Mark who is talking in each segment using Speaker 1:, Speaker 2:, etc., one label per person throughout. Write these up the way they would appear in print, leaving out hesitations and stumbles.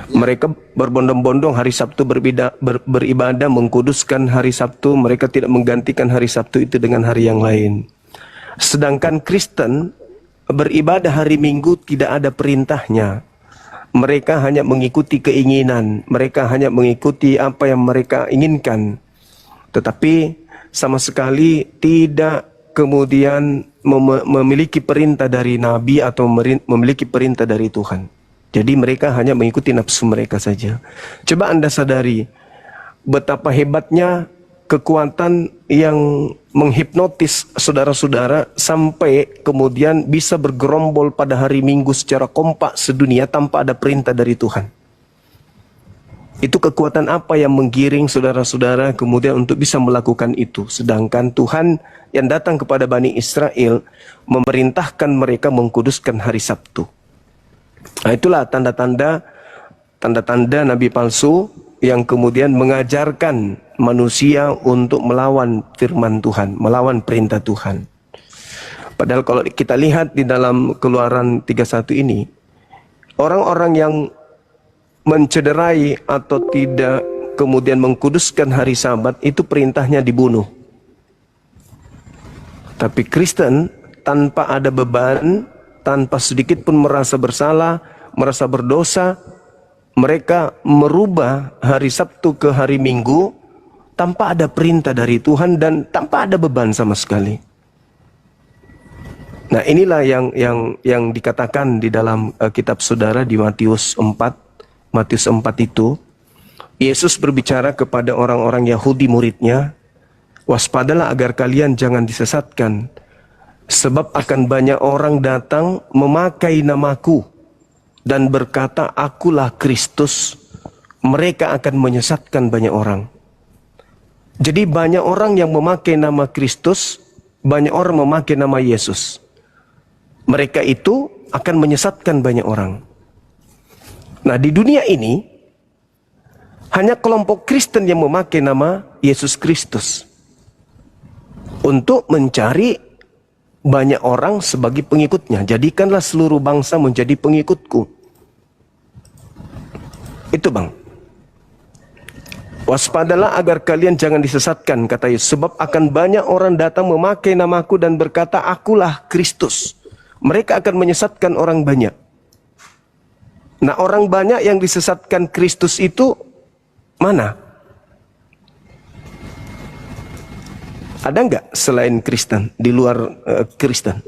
Speaker 1: Mereka berbondong-bondong hari Sabtu beribadah, mengkuduskan hari Sabtu. Mereka tidak menggantikan hari Sabtu itu dengan hari yang lain. Sedangkan Kristen beribadah hari Minggu tidak ada perintahnya. Mereka hanya mengikuti keinginan. Mereka hanya mengikuti apa yang mereka inginkan. Tetapi sama sekali tidak kemudian memiliki perintah dari Nabi atau memiliki perintah dari Tuhan. Jadi mereka hanya mengikuti nafsu mereka saja. Coba Anda sadari betapa hebatnya kekuatan yang menghipnotis saudara-saudara sampai kemudian bisa bergerombol pada hari Minggu secara kompak sedunia tanpa ada perintah dari Tuhan. Itu kekuatan apa yang menggiring saudara-saudara kemudian untuk bisa melakukan itu. Sedangkan Tuhan yang datang kepada Bani Israel memerintahkan mereka mengkuduskan hari Sabtu. Nah, itulah tanda-tanda nabi palsu yang kemudian mengajarkan manusia untuk melawan firman Tuhan, melawan perintah Tuhan. Padahal kalau kita lihat di dalam Keluaran 31 ini, orang-orang yang mencederai atau tidak kemudian mengkuduskan hari Sabat itu perintahnya dibunuh. Tapi Kristen tanpa ada beban, tanpa sedikit pun merasa bersalah, merasa berdosa, mereka merubah hari Sabtu ke hari Minggu tanpa ada perintah dari Tuhan dan tanpa ada beban sama sekali. Nah, inilah yang dikatakan di dalam kitab saudara di Matius 4. Matius 4 itu, Yesus berbicara kepada orang-orang Yahudi muridnya, waspadalah agar kalian jangan disesatkan. Sebab akan banyak orang datang memakai namaku dan berkata, akulah Kristus. Mereka akan menyesatkan banyak orang. Jadi banyak orang yang memakai nama Kristus, banyak orang memakai nama Yesus. Mereka itu akan menyesatkan banyak orang. Nah, di dunia ini hanya kelompok Kristen yang memakai nama Yesus Kristus untuk mencari banyak orang sebagai pengikutnya. Jadikanlah seluruh bangsa menjadi pengikutku. Itu bang. Waspadalah agar kalian jangan disesatkan, kata Yesus. Sebab akan banyak orang datang memakai namaku dan berkata, akulah Kristus. Mereka akan menyesatkan orang banyak. Nah, orang banyak yang disesatkan Kristus itu mana? Ada nggak selain Kristen, di luar Kristen,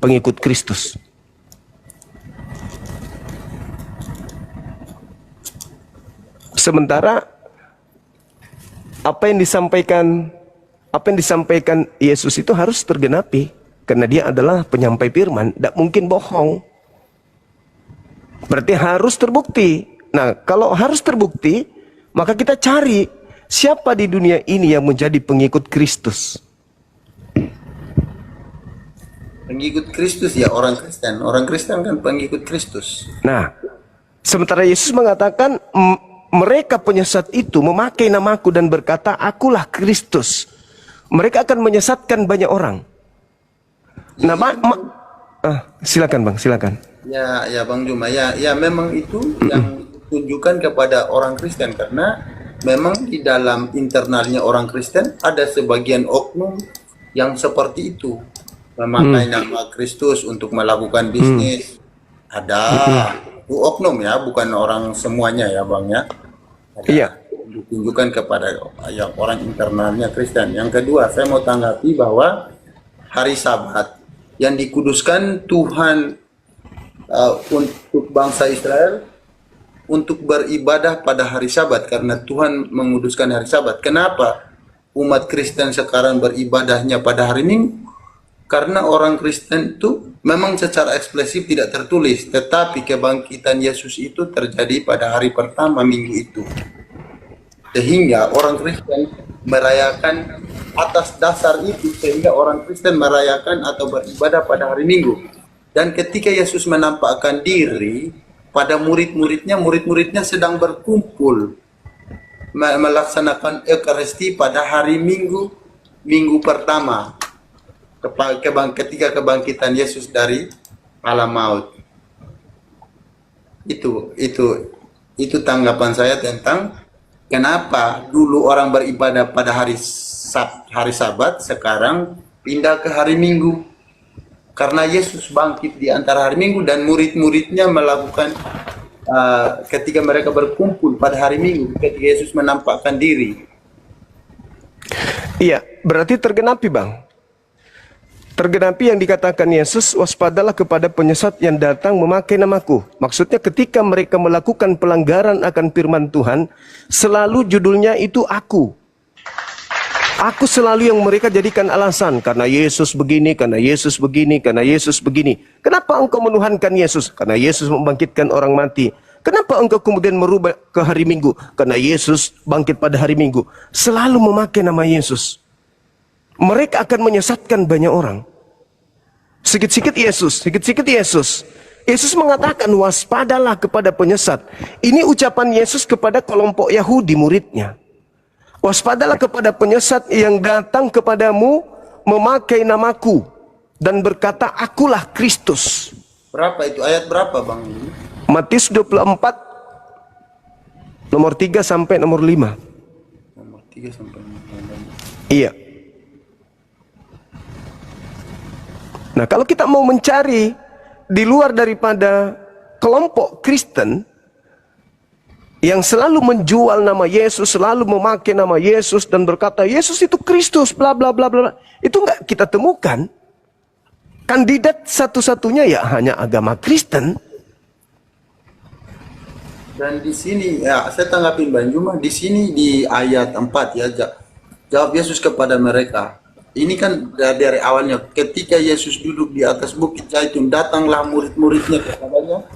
Speaker 1: pengikut Kristus? Sementara apa yang disampaikan Yesus itu harus tergenapi, karena dia adalah penyampai firman, tidak mungkin bohong. Berarti harus terbukti. Nah, kalau harus terbukti, maka kita cari siapa di dunia ini yang menjadi pengikut Kristus?
Speaker 2: Pengikut Kristus ya orang Kristen. Orang Kristen kan pengikut Kristus.
Speaker 1: Nah, sementara Yesus mengatakan mereka penyesat itu memakai namaku dan berkata, akulah Kristus. Mereka akan menyesatkan banyak orang. Nah, silakan bang, silakan.
Speaker 2: Ya Bang Juma, ya memang itu yang tunjukkan kepada orang Kristen, karena memang di dalam internalnya orang Kristen ada sebagian oknum yang seperti itu, memakai nama Kristus untuk melakukan bisnis. Ada itu oknum ya, bukan orang semuanya ya Bang ya.
Speaker 1: Iya.
Speaker 2: Ditunjukkan kepada yang orang internalnya Kristen. Yang kedua, saya mau tanggapi bahwa hari Sabat yang dikuduskan Tuhan untuk bangsa Israel untuk beribadah pada hari Sabat, karena Tuhan menguduskan hari Sabat. Kenapa umat Kristen sekarang beribadahnya pada hari Minggu? Karena orang Kristen itu memang secara eksplisit tidak tertulis, tetapi kebangkitan Yesus itu terjadi pada hari pertama minggu itu. Sehingga orang Kristen merayakan atas dasar itu, sehingga orang Kristen merayakan atau beribadah pada hari Minggu. Dan ketika Yesus menampakkan diri pada murid-muridnya sedang berkumpul melaksanakan Ekaristi pada hari Minggu pertama, ketika kebangkitan Yesus dari alam maut. Itu Itu tanggapan saya tentang kenapa dulu orang beribadah pada hari Sabat, sekarang pindah ke hari Minggu. Karena Yesus bangkit di antara hari Minggu dan murid-muridnya melakukan ketika mereka berkumpul pada hari Minggu, ketika Yesus menampakkan diri.
Speaker 1: Iya, berarti tergenapi Bang. Tergenapi yang dikatakan Yesus, waspadalah kepada penyesat yang datang memakai namaku. Maksudnya ketika mereka melakukan pelanggaran akan firman Tuhan, selalu judulnya itu aku. Aku selalu yang mereka jadikan alasan, karena Yesus begini, karena Yesus begini, karena Yesus begini. Kenapa engkau menuhankan Yesus? Karena Yesus membangkitkan orang mati. Kenapa engkau kemudian merubah ke hari Minggu? Karena Yesus bangkit pada hari Minggu. Selalu memakai nama Yesus. Mereka akan menyesatkan banyak orang. Sikit-sikit Yesus, sikit-sikit Yesus. Yesus mengatakan waspadalah kepada penyesat. Ini ucapan Yesus kepada kelompok Yahudi muridnya. Waspadalah kepada penyesat yang datang kepadamu memakai namaku dan berkata akulah Kristus.
Speaker 2: Berapa itu? Ayat berapa Bang?
Speaker 1: Matius 24 nomor 3 sampai nomor 5.
Speaker 2: Nomor 3 sampai 5.
Speaker 1: Iya. Nah, kalau kita mau mencari di luar daripada kelompok Kristen yang selalu menjual nama Yesus, selalu memakai nama Yesus dan berkata Yesus itu Kristus, bla bla bla bla, itu enggak kita temukan. Kandidat satu-satunya ya hanya agama Kristen.
Speaker 2: Dan di sini ya saya tanggapin Bang Juma, di sini di ayat 4 ya, jawab Yesus kepada mereka. Ini kan dari awalnya ketika Yesus duduk di atas bukit Zaitun, datanglah murid-muridnya kepadanya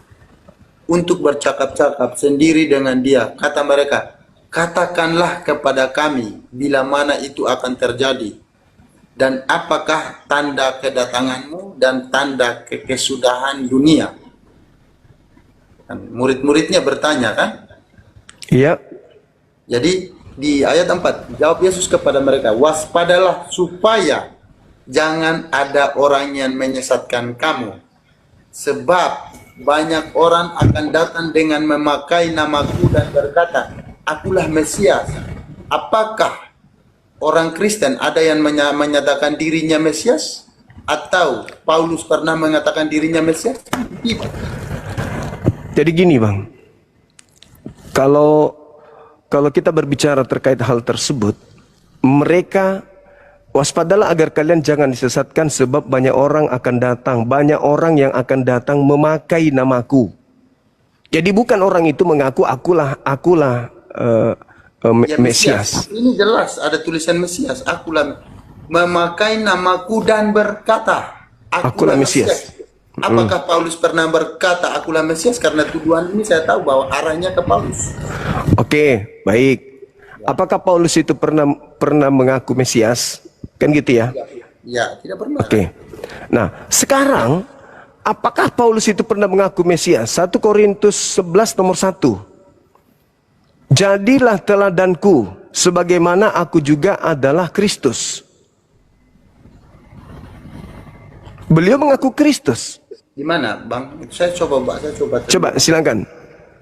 Speaker 2: untuk bercakap-cakap sendiri dengan dia. Kata mereka, katakanlah kepada kami bila mana itu akan terjadi. Dan apakah tanda kedatanganmu dan tanda kesudahan dunia? Murid-muridnya bertanya kan?
Speaker 1: Iya.
Speaker 2: Jadi di ayat 4, jawab Yesus kepada mereka, waspadalah supaya jangan ada orang yang menyesatkan kamu. Sebab banyak orang akan datang dengan memakai namaku dan berkata, akulah Mesias. Apakah orang Kristen ada yang menyatakan dirinya Mesias? Atau Paulus pernah mengatakan dirinya Mesias? Tidak.
Speaker 1: Jadi gini Bang, kalau kita berbicara terkait hal tersebut, mereka waspadalah agar kalian jangan disesatkan sebab banyak orang akan datang, banyak orang yang akan datang memakai namaku. Jadi bukan orang itu mengaku akulah
Speaker 2: Ya,
Speaker 1: Mesias.
Speaker 2: Ini jelas ada tulisan Mesias, akulah memakai namaku dan berkata
Speaker 1: Akulah Mesias.
Speaker 2: Apakah Paulus pernah berkata akulah Mesias? Karena tuduhan ini saya tahu bahwa arahnya ke Paulus.
Speaker 1: Oke, baik. Apakah Paulus itu pernah mengaku Mesias? Kan gitu ya?
Speaker 2: Ya, tidak pernah.
Speaker 1: Oke. Nah, sekarang apakah Paulus itu pernah mengaku Mesias? 1 Korintus 11 nomor 1. Jadilah teladanku sebagaimana aku juga adalah Kristus. Beliau mengaku Kristus.
Speaker 2: Di mana, Bang? Saya coba.
Speaker 1: Coba silakan.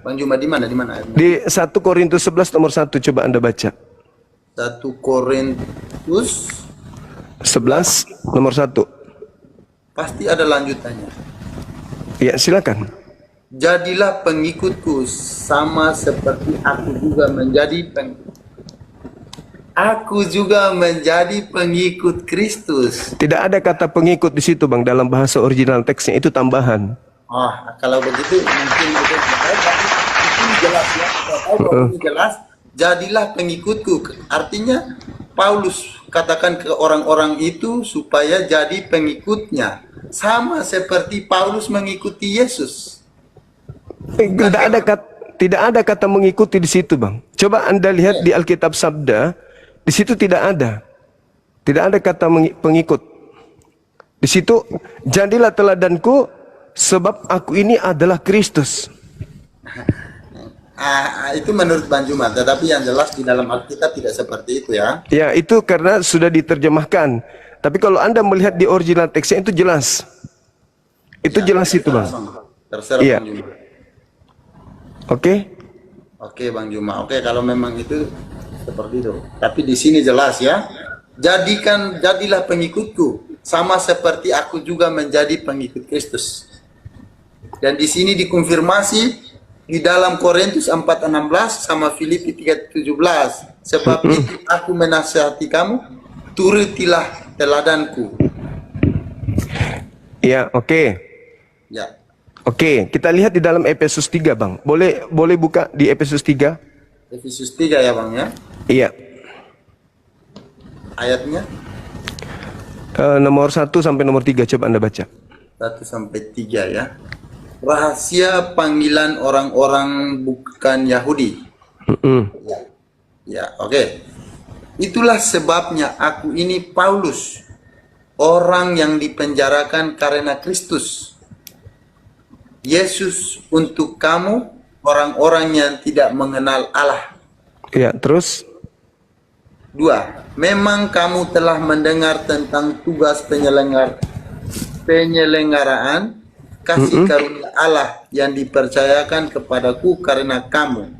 Speaker 2: Bang Juma di mana?
Speaker 1: Di 1 Korintus 11 nomor 1 coba Anda baca.
Speaker 2: 1 Korintus
Speaker 1: 11 nomor 1.
Speaker 2: pasti ada lanjutannya.
Speaker 1: Ya, silakan.
Speaker 2: Jadilah pengikutku sama seperti aku juga menjadi pengikut Kristus.
Speaker 1: Tidak ada kata pengikut di situ, Bang, dalam bahasa original teksnya, itu tambahan.
Speaker 2: Kalau begitu mungkin itu jelas ya. Ini jelas. Jadilah pengikutku. Artinya Paulus katakan ke orang-orang itu supaya jadi pengikutnya, sama seperti Paulus mengikuti Yesus.
Speaker 1: Tidak ada kata mengikuti di situ, Bang. Coba Anda lihat di Alkitab Sabda. Di situ tidak ada kata pengikut. Di situ, jadilah teladanku sebab aku ini adalah Kristus.
Speaker 2: Itu menurut Bang Juma, tetapi yang jelas di dalam Alkitab tidak seperti itu ya.
Speaker 1: Ya, itu karena sudah diterjemahkan. Tapi kalau Anda melihat di original teksnya itu jelas. Itu jelas itu, Bang.
Speaker 2: Terserah
Speaker 1: Iya.
Speaker 2: Bang Juma.
Speaker 1: Oke.
Speaker 2: Oke Bang Juma, oke kalau memang itu seperti itu. Tapi di sini jelas ya, jadilah pengikutku, sama seperti aku juga menjadi pengikut Kristus. Dan di sini dikonfirmasi di dalam Korintus 4:16 sama Filipi 3:17. Sebab itu aku menasihati kamu, turutilah teladanku.
Speaker 1: Ya, oke.
Speaker 2: Ya.
Speaker 1: Oke, kita lihat di dalam Efesus 3, Bang. Boleh buka di Efesus 3?
Speaker 2: Efesus 3 ya Bang ya.
Speaker 1: Iya.
Speaker 2: Ayatnya
Speaker 1: Nomor 1 sampai nomor 3 coba Anda baca.
Speaker 2: 1 sampai 3 ya. Rahasia panggilan orang-orang bukan Yahudi. Ya, oke. Itulah sebabnya aku ini Paulus, orang yang dipenjarakan karena Kristus Yesus untuk kamu, orang-orang yang tidak mengenal Allah.
Speaker 1: Ya, terus
Speaker 2: 2. Memang kamu telah mendengar tentang tugas penyelenggaraan kasih karunia Allah yang dipercayakan kepadaku karena kamu,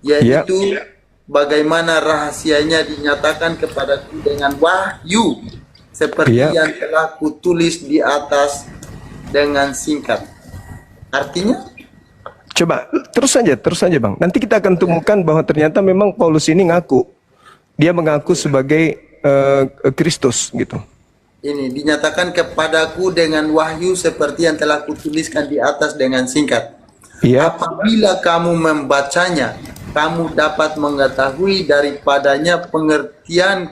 Speaker 2: yaitu bagaimana rahasianya dinyatakan kepadaku dengan wahyu, seperti yang telah kutulis di atas dengan singkat. Artinya?
Speaker 1: Coba terus saja Bang. Nanti kita akan temukan bahwa ternyata memang Paulus ini dia mengaku sebagai Kristus gitu.
Speaker 2: Ini dinyatakan kepadaku dengan wahyu seperti yang telah kutuliskan di atas dengan singkat.
Speaker 1: Iya.
Speaker 2: Apabila kamu membacanya, kamu dapat mengetahui daripadanya pengertianku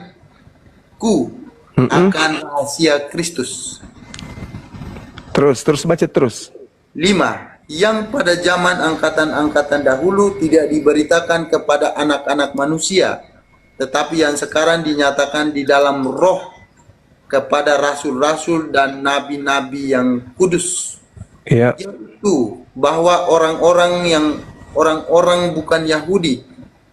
Speaker 2: akan rahasia Kristus.
Speaker 1: Terus baca terus.
Speaker 2: 5. Yang pada zaman angkatan-angkatan dahulu tidak diberitakan kepada anak-anak manusia, tetapi yang sekarang dinyatakan di dalam roh kepada rasul-rasul dan nabi-nabi yang kudus.
Speaker 1: Iya.
Speaker 2: Yaitu bahwa orang-orang bukan Yahudi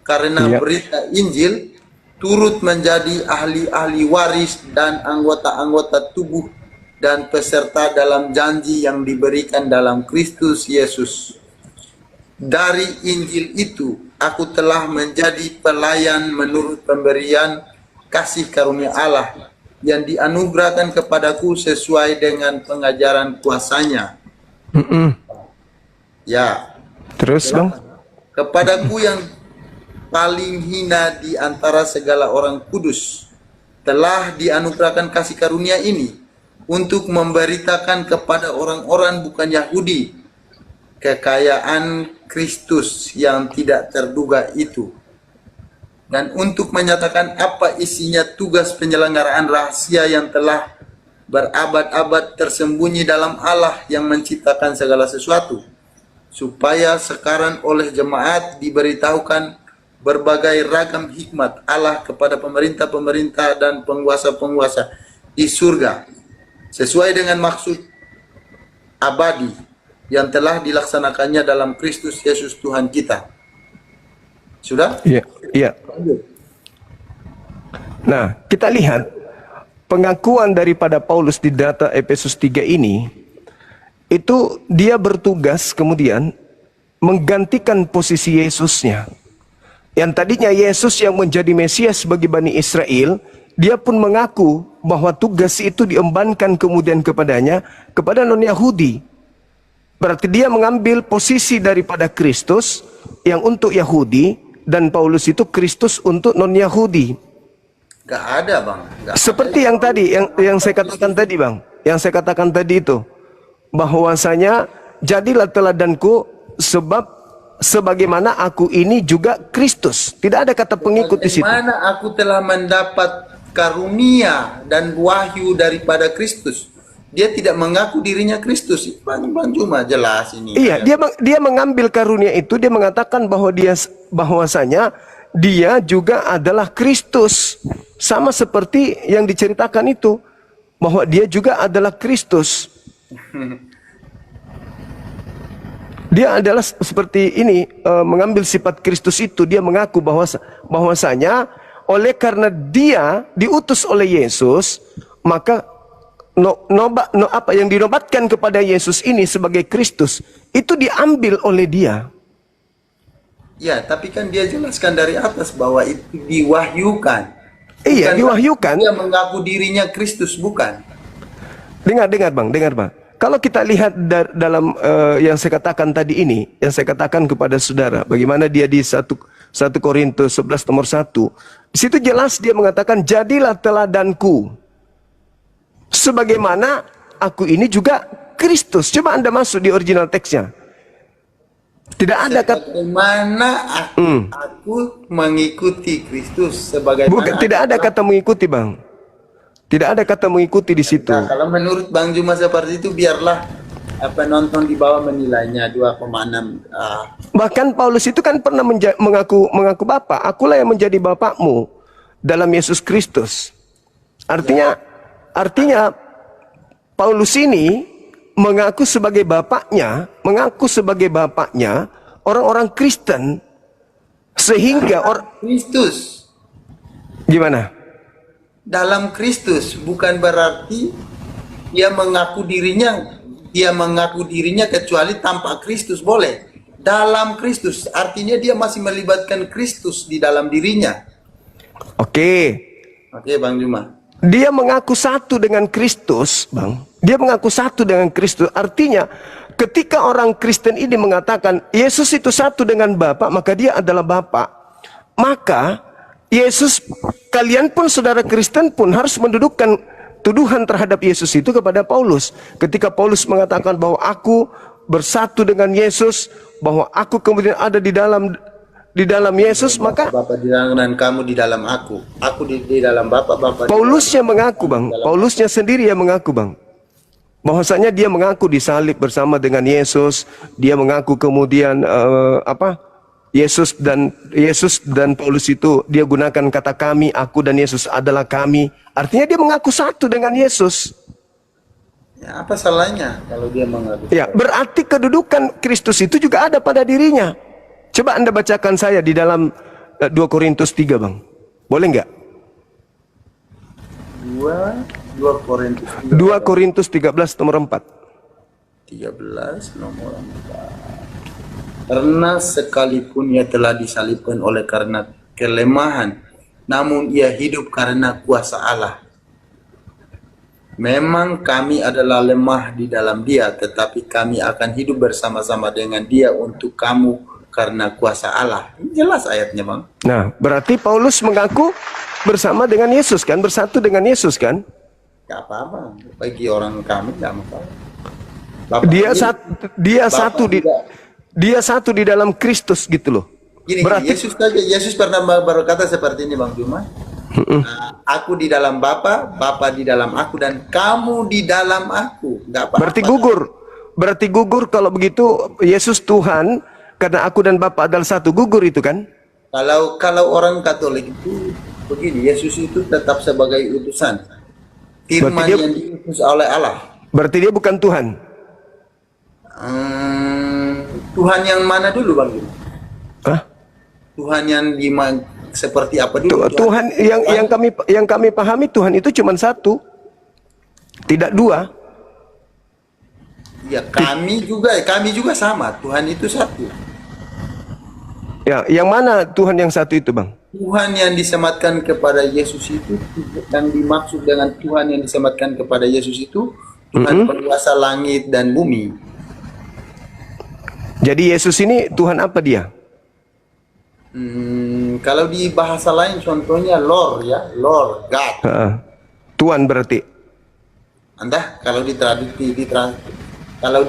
Speaker 2: karena berita Injil turut menjadi ahli-ahli waris dan anggota-anggota tubuh dan peserta dalam janji yang diberikan dalam Kristus Yesus. Dari Injil itu, aku telah menjadi pelayan menurut pemberian kasih karunia Allah yang dianugerahkan kepadaku sesuai dengan pengajaran kuasanya. Ya.
Speaker 1: Terus Bang?
Speaker 2: Kepadaku yang paling hina di antara segala orang kudus, telah dianugerahkan kasih karunia ini, untuk memberitakan kepada orang-orang bukan Yahudi kekayaan Kristus yang tidak terduga itu, dan untuk menyatakan apa isinya tugas penyelenggaraan rahasia yang telah berabad-abad tersembunyi dalam Allah yang menciptakan segala sesuatu, supaya sekarang oleh jemaat diberitahukan berbagai ragam hikmat Allah kepada pemerintah-pemerintah dan penguasa-penguasa di surga, sesuai dengan maksud abadi yang telah dilaksanakannya dalam Kristus Yesus Tuhan kita. Sudah?
Speaker 1: Iya. Nah, kita lihat pengakuan daripada Paulus di data Efesus 3 ini, itu dia bertugas kemudian menggantikan posisi Yesusnya. Yang tadinya Yesus yang menjadi Mesias bagi Bani Israel, dia pun mengaku bahwa tugas itu diembankan kemudian kepada non-Yahudi. Berarti dia mengambil posisi daripada Kristus yang untuk Yahudi, dan Paulus itu Kristus untuk non-Yahudi.
Speaker 2: Gak ada Bang.
Speaker 1: Seperti yang tadi, yang saya katakan tadi Bang. Yang saya katakan tadi itu, bahwasanya jadilah teladanku sebagaimana aku ini juga Kristus. Tidak ada kata pengikut di situ.
Speaker 2: Bagaimana aku telah mendapat karunia dan wahyu daripada Kristus? Dia tidak mengaku dirinya Kristus. Bang Juma jelas ini.
Speaker 1: Iya, dia mengambil karunia itu, dia mengatakan bahwasanya dia juga adalah Kristus. Sama seperti yang diceritakan itu, bahwa dia juga adalah Kristus. Dia adalah seperti ini, mengambil sifat Kristus itu. Dia mengaku bahwasanya oleh karena dia diutus oleh Yesus, maka apa yang dinobatkan kepada Yesus ini sebagai Kristus itu diambil oleh dia.
Speaker 2: Ya, tapi kan dia jelaskan dari atas bahwa itu diwahyukan.
Speaker 1: Iya,
Speaker 2: Bukan
Speaker 1: diwahyukan.
Speaker 2: dia mengaku dirinya Kristus, bukan.
Speaker 1: Dengar Bang. Kalau kita lihat dalam yang saya katakan tadi ini, yang saya katakan kepada saudara, bagaimana dia di 1 Korintus 11 nomor 1. Di situ jelas dia mengatakan, jadilah teladanku, sebagaimana aku ini juga Kristus. Coba Anda masuk di original teksnya. Tidak ada kata
Speaker 2: Bagaimana aku mengikuti Kristus, sebagaimana
Speaker 1: bukan, tidak ada kata mengikuti, Bang. Tidak ada kata mengikuti di situ.
Speaker 2: Nah, kalau menurut Bang Juma seperti itu, biarlah penonton di bawah menilainya 2,6.
Speaker 1: Bahkan Paulus itu kan pernah mengaku Bapa. Akulah yang menjadi Bapakmu dalam Yesus Kristus. Artinya Paulus ini mengaku sebagai bapaknya orang-orang Kristen, sehingga
Speaker 2: Kristus.
Speaker 1: Gimana?
Speaker 2: Dalam Kristus bukan berarti dia mengaku dirinya kecuali tanpa Kristus, boleh. Dalam Kristus artinya dia masih melibatkan Kristus di dalam dirinya.
Speaker 1: Oke,
Speaker 2: Bang Juma.
Speaker 1: dia mengaku satu dengan Kristus, Bang. Dia mengaku satu dengan Kristus. Artinya, ketika orang Kristen ini mengatakan Yesus itu satu dengan Bapa, maka dia adalah Bapa. Maka Yesus, kalian pun saudara Kristen pun harus mendudukan tuduhan terhadap Yesus itu kepada Paulus. Ketika Paulus mengatakan bahwa aku bersatu dengan Yesus, bahwa aku kemudian ada di dalam Yesus, maka
Speaker 2: Bapa di dalam dan kamu di dalam aku di dalam Bapa,
Speaker 1: Paulusnya mengaku, Bang. Paulusnya sendiri yang mengaku, Bang, bahwasanya dia mengaku disalib bersama dengan Yesus. Dia mengaku kemudian Yesus dan Paulus itu dia gunakan kata kami, aku dan Yesus adalah kami. Artinya dia mengaku satu dengan Yesus.
Speaker 2: Ya, apa salahnya kalau dia mengaku?
Speaker 1: Ya, berarti kedudukan Kristus itu juga ada pada dirinya. Coba Anda bacakan saya di dalam 2 Korintus 3, Bang. Boleh nggak? 2 Korintus 13 nomor 4.
Speaker 2: 13 nomor 4. Karena sekalipun ia telah disalibkan oleh karena kelemahan, namun ia hidup karena kuasa Allah. Memang kami adalah lemah di dalam dia, tetapi kami akan hidup bersama-sama dengan dia untuk kamu karena kuasa Allah. Jelas ayatnya, Bang.
Speaker 1: Nah, berarti Paulus mengaku bersama dengan Yesus kan, bersatu dengan Yesus kan?
Speaker 2: Gak apa-apa, bagi orang kami gak masalah.
Speaker 1: Dia satu di dalam Kristus gitu loh.
Speaker 2: Gini,
Speaker 1: berarti
Speaker 2: Yesus pernah berkata seperti ini, Bang Juma. Aku di dalam Bapa, Bapa di dalam aku, dan kamu di dalam aku. Gak apa-apa.
Speaker 1: Berarti gugur kalau begitu Yesus Tuhan, karena aku dan Bapa adalah satu, gugur itu kan?
Speaker 2: Kalau orang Katolik itu begini, Yesus itu tetap sebagai utusan. Firman yang diutus oleh Allah.
Speaker 1: Berarti dia bukan Tuhan.
Speaker 2: Tuhan yang mana dulu, Bang?
Speaker 1: Hah?
Speaker 2: Tuhan yang seperti apa dulu?
Speaker 1: Tuhan yang kami pahami, Tuhan itu cuma satu, tidak dua.
Speaker 2: Ya, kami juga sama. Tuhan itu satu.
Speaker 1: Ya, yang mana Tuhan yang satu itu, Bang?
Speaker 2: Tuhan yang disematkan kepada Yesus itu, yang dimaksud dengan Tuhan yang disematkan kepada Yesus itu Tuhan penguasa langit dan bumi.
Speaker 1: Jadi Yesus ini Tuhan apa dia?
Speaker 2: Kalau di bahasa lain contohnya Lord, ya, Lord God.
Speaker 1: Tuhan berarti.
Speaker 2: Anda kalau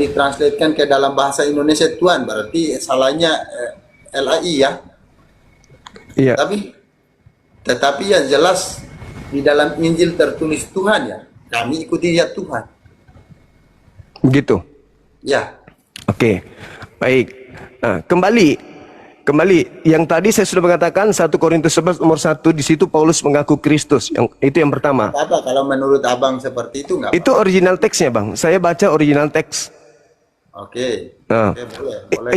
Speaker 2: ditranslatekan ke dalam bahasa Indonesia Tuhan, berarti salahnya LAI, ya.
Speaker 1: Iya.
Speaker 2: Tetapi yang jelas di dalam Injil tertulis Tuhan, ya. Kami ikuti dia Tuhan.
Speaker 1: Begitu.
Speaker 2: Ya.
Speaker 1: Oke. Baik. Nah, kembali yang tadi saya sudah mengatakan 1 Korintus 11 nomor 1, di situ Paulus mengaku Kristus. Itu yang pertama.
Speaker 2: Apa kalau menurut Abang seperti itu enggak?
Speaker 1: Itu original teksnya, Bang. Saya baca original teks.
Speaker 2: Oke.
Speaker 1: Nah,
Speaker 2: Oke, boleh.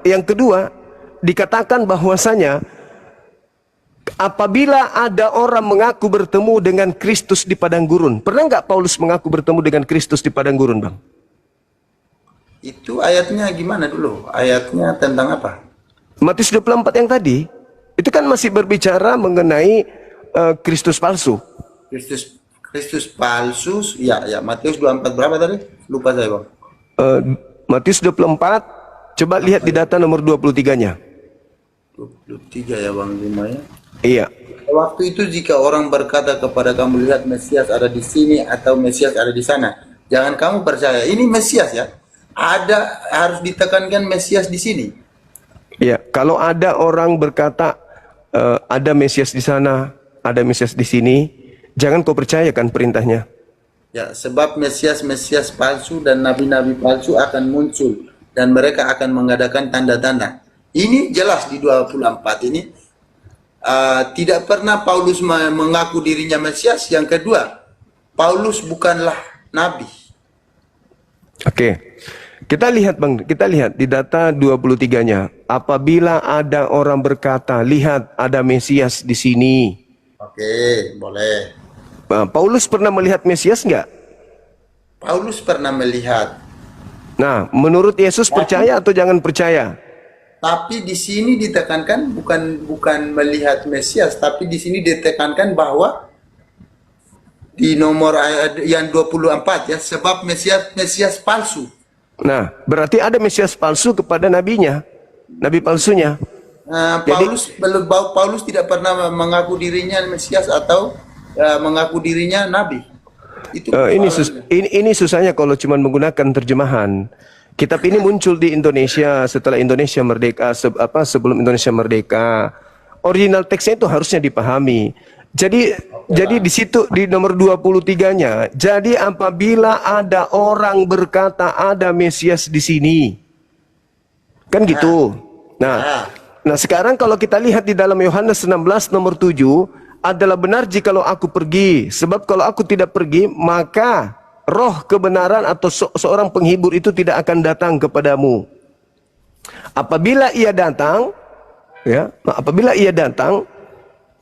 Speaker 1: yang kedua dikatakan bahwasanya apabila ada orang mengaku bertemu dengan Kristus di padang gurun. Pernah nggak Paulus mengaku bertemu dengan Kristus di padang gurun, Bang?
Speaker 2: Itu ayatnya gimana dulu? Ayatnya tentang apa?
Speaker 1: Matius 24 yang tadi itu kan masih berbicara mengenai Kristus palsu.
Speaker 2: Kristus palsu, ya, ya. Matius 24 berapa tadi? Lupa saya, Bang.
Speaker 1: Matius 24, coba lihat di data nomor 23-nya.
Speaker 2: 23 ya, Bang Juma ya.
Speaker 1: Iya.
Speaker 2: Waktu itu jika orang berkata kepada kamu, lihat Mesias ada di sini atau Mesias ada di sana, jangan kamu percaya. Ini Mesias ya. Ada, harus ditekankan Mesias di sini.
Speaker 1: Iya, kalau ada orang berkata ada Mesias di sana, ada Mesias di sini, jangan kau percayakan perintahnya.
Speaker 2: Ya, sebab Mesias palsu dan nabi-nabi palsu akan muncul dan mereka akan mengadakan tanda-tanda. Ini jelas di 24 ini. Tidak pernah Paulus mengaku dirinya Mesias. Yang kedua, Paulus bukanlah nabi.
Speaker 1: Oke. Kita lihat Bang, kita lihat di data 23-nya. Apabila ada orang berkata, lihat ada Mesias di sini.
Speaker 2: Oke, boleh.
Speaker 1: Paulus pernah melihat Mesias enggak?
Speaker 2: Paulus pernah melihat.
Speaker 1: Nah, menurut Yesus percaya atau jangan percaya?
Speaker 2: Tapi di sini ditekankan bukan melihat Mesias, tapi di sini ditekankan bahwa di nomor ayat yang 24 ya, sebab Mesias palsu.
Speaker 1: Nah, berarti ada Mesias palsu kepada nabinya, nabi palsunya.
Speaker 2: Paulus tidak pernah mengaku dirinya Mesias atau mengaku dirinya nabi. Itu
Speaker 1: ini susahnya kalau cuma menggunakan terjemahan. Kitab ini muncul di Indonesia setelah Indonesia merdeka, sebelum Indonesia merdeka. Original teksnya itu harusnya dipahami. Jadi di situ di nomor 23-nya, jadi apabila ada orang berkata ada Mesias di sini. Kan gitu. Nah, sekarang kalau kita lihat di dalam Yohanes 16 nomor 7, adalah benar jikalau aku pergi, sebab kalau aku tidak pergi, maka roh kebenaran atau seorang penghibur itu tidak akan datang kepadamu. Apabila ia datang, ya, apabila ia datang,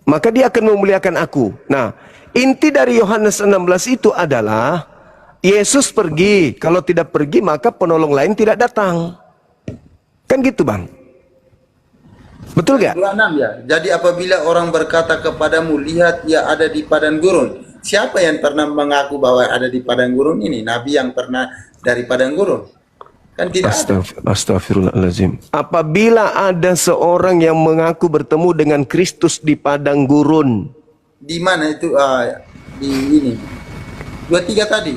Speaker 1: maka dia akan memuliakan aku. Nah, inti dari Yohanes 16 itu adalah Yesus pergi. Kalau tidak pergi, maka penolong lain tidak datang. Kan gitu, Bang? Betul gak?
Speaker 2: 26 ya. Jadi apabila orang berkata kepadamu, lihat ia ada di padang gurun. Siapa yang pernah mengaku bahwa ada di padang gurun ini? Nabi yang pernah dari padang gurun? Kan tidak ada.
Speaker 1: Astagfirullahaladzim. Apabila ada seorang yang mengaku bertemu dengan Kristus di padang gurun.
Speaker 2: Di mana itu? Di ini. 23 tadi.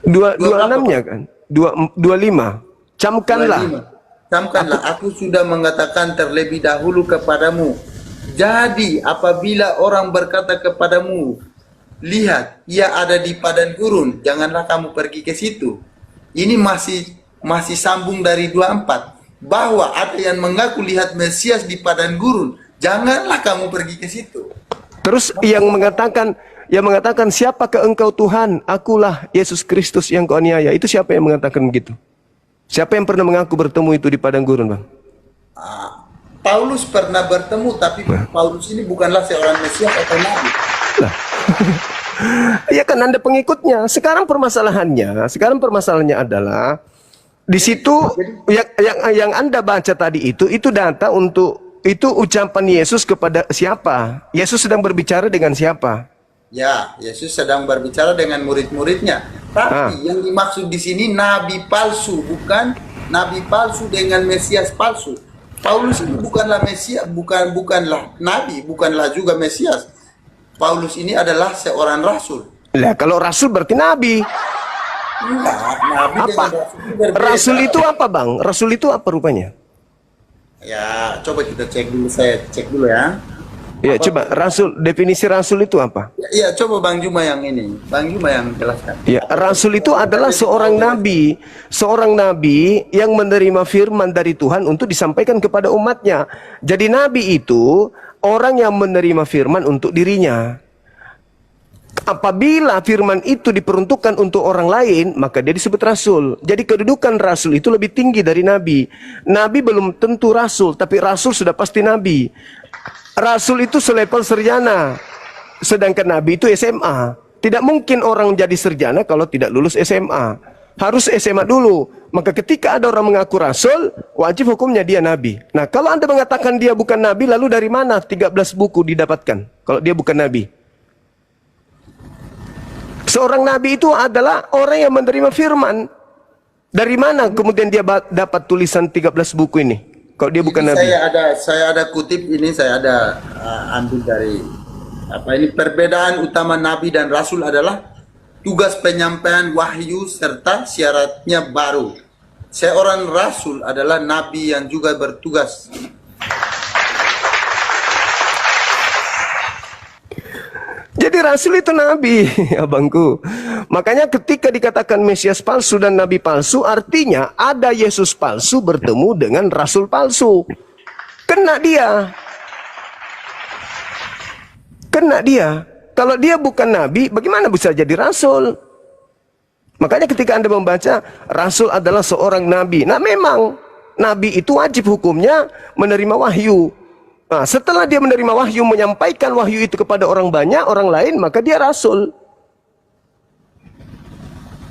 Speaker 1: 26-nya kan? 25. Camkanlah.
Speaker 2: 25. Camkanlah. Aku sudah mengatakan terlebih dahulu kepadamu. Jadi apabila orang berkata kepadamu, lihat ia ada di padang gurun, janganlah kamu pergi ke situ. Ini masih sambung dari 24, bahwa ada yang mengaku lihat Mesias di padang gurun, janganlah kamu pergi ke situ.
Speaker 1: Terus yang mengatakan siapakah engkau Tuhan? Akulah Yesus Kristus yang kau aniaya. Itu siapa yang mengatakan begitu? Siapa yang pernah mengaku bertemu itu di padang gurun, Bang?
Speaker 2: Paulus pernah bertemu, tapi Paulus ini bukanlah seorang Mesias atau nabi.
Speaker 1: Lah. Ya kan Anda pengikutnya. Sekarang permasalahannya adalah di situ yang Anda baca tadi itu data untuk itu ucapan Yesus kepada siapa? Yesus sedang berbicara dengan siapa?
Speaker 2: Ya, Yesus sedang berbicara dengan murid-muridnya. Tapi yang dimaksud di sini nabi palsu, bukan nabi palsu dengan Mesias palsu. Paulus ini bukanlah Mesias, bukanlah nabi, bukanlah juga Mesias. Paulus ini adalah seorang rasul.
Speaker 1: Lah, kalau rasul berarti nabi.
Speaker 2: Enggak, nabi
Speaker 1: Apa?
Speaker 2: dengan rasul itu berbeda.
Speaker 1: Rasul itu apa, Bang? Rasul itu apa rupanya?
Speaker 2: Ya, coba kita cek dulu, saya cek dulu ya.
Speaker 1: Ya, coba rasul, definisi rasul itu apa?
Speaker 2: Ya, coba Bang Juma yang ini. Bang Juma yang jelaskan.
Speaker 1: Ya, rasul itu adalah seorang nabi yang menerima firman dari Tuhan untuk disampaikan kepada umatnya. Jadi nabi itu orang yang menerima firman untuk dirinya. Apabila firman itu diperuntukkan untuk orang lain, maka dia disebut rasul. Jadi kedudukan rasul itu lebih tinggi dari nabi. Nabi belum tentu rasul, tapi rasul sudah pasti nabi. Rasul itu selevel sarjana, sedangkan nabi itu SMA. Tidak mungkin orang jadi sarjana kalau tidak lulus SMA. Harus SMA dulu. Maka ketika ada orang mengaku rasul, wajib hukumnya dia nabi. Nah, kalau Anda mengatakan dia bukan nabi, lalu dari mana 13 buku didapatkan kalau dia bukan nabi? Seorang nabi itu adalah orang yang menerima firman. Dari mana kemudian dia dapat tulisan 13 buku ini kalau dia bukan nabi?
Speaker 2: Saya ada kutip ini, saya ada ambil dari ini perbedaan utama nabi dan rasul adalah tugas penyampaian wahyu serta syaratnya baru. Seorang rasul adalah nabi yang juga bertugas.
Speaker 1: Jadi rasul itu nabi, abangku. Makanya ketika dikatakan Mesias palsu dan nabi palsu, artinya ada Yesus palsu bertemu dengan rasul palsu. Kena dia. Kena dia. Kalau dia bukan nabi, bagaimana bisa jadi rasul? Makanya ketika Anda membaca, rasul adalah seorang nabi. Nah memang, nabi itu wajib hukumnya menerima wahyu. Nah, setelah dia menerima wahyu, menyampaikan wahyu itu kepada orang banyak, orang lain, maka dia rasul.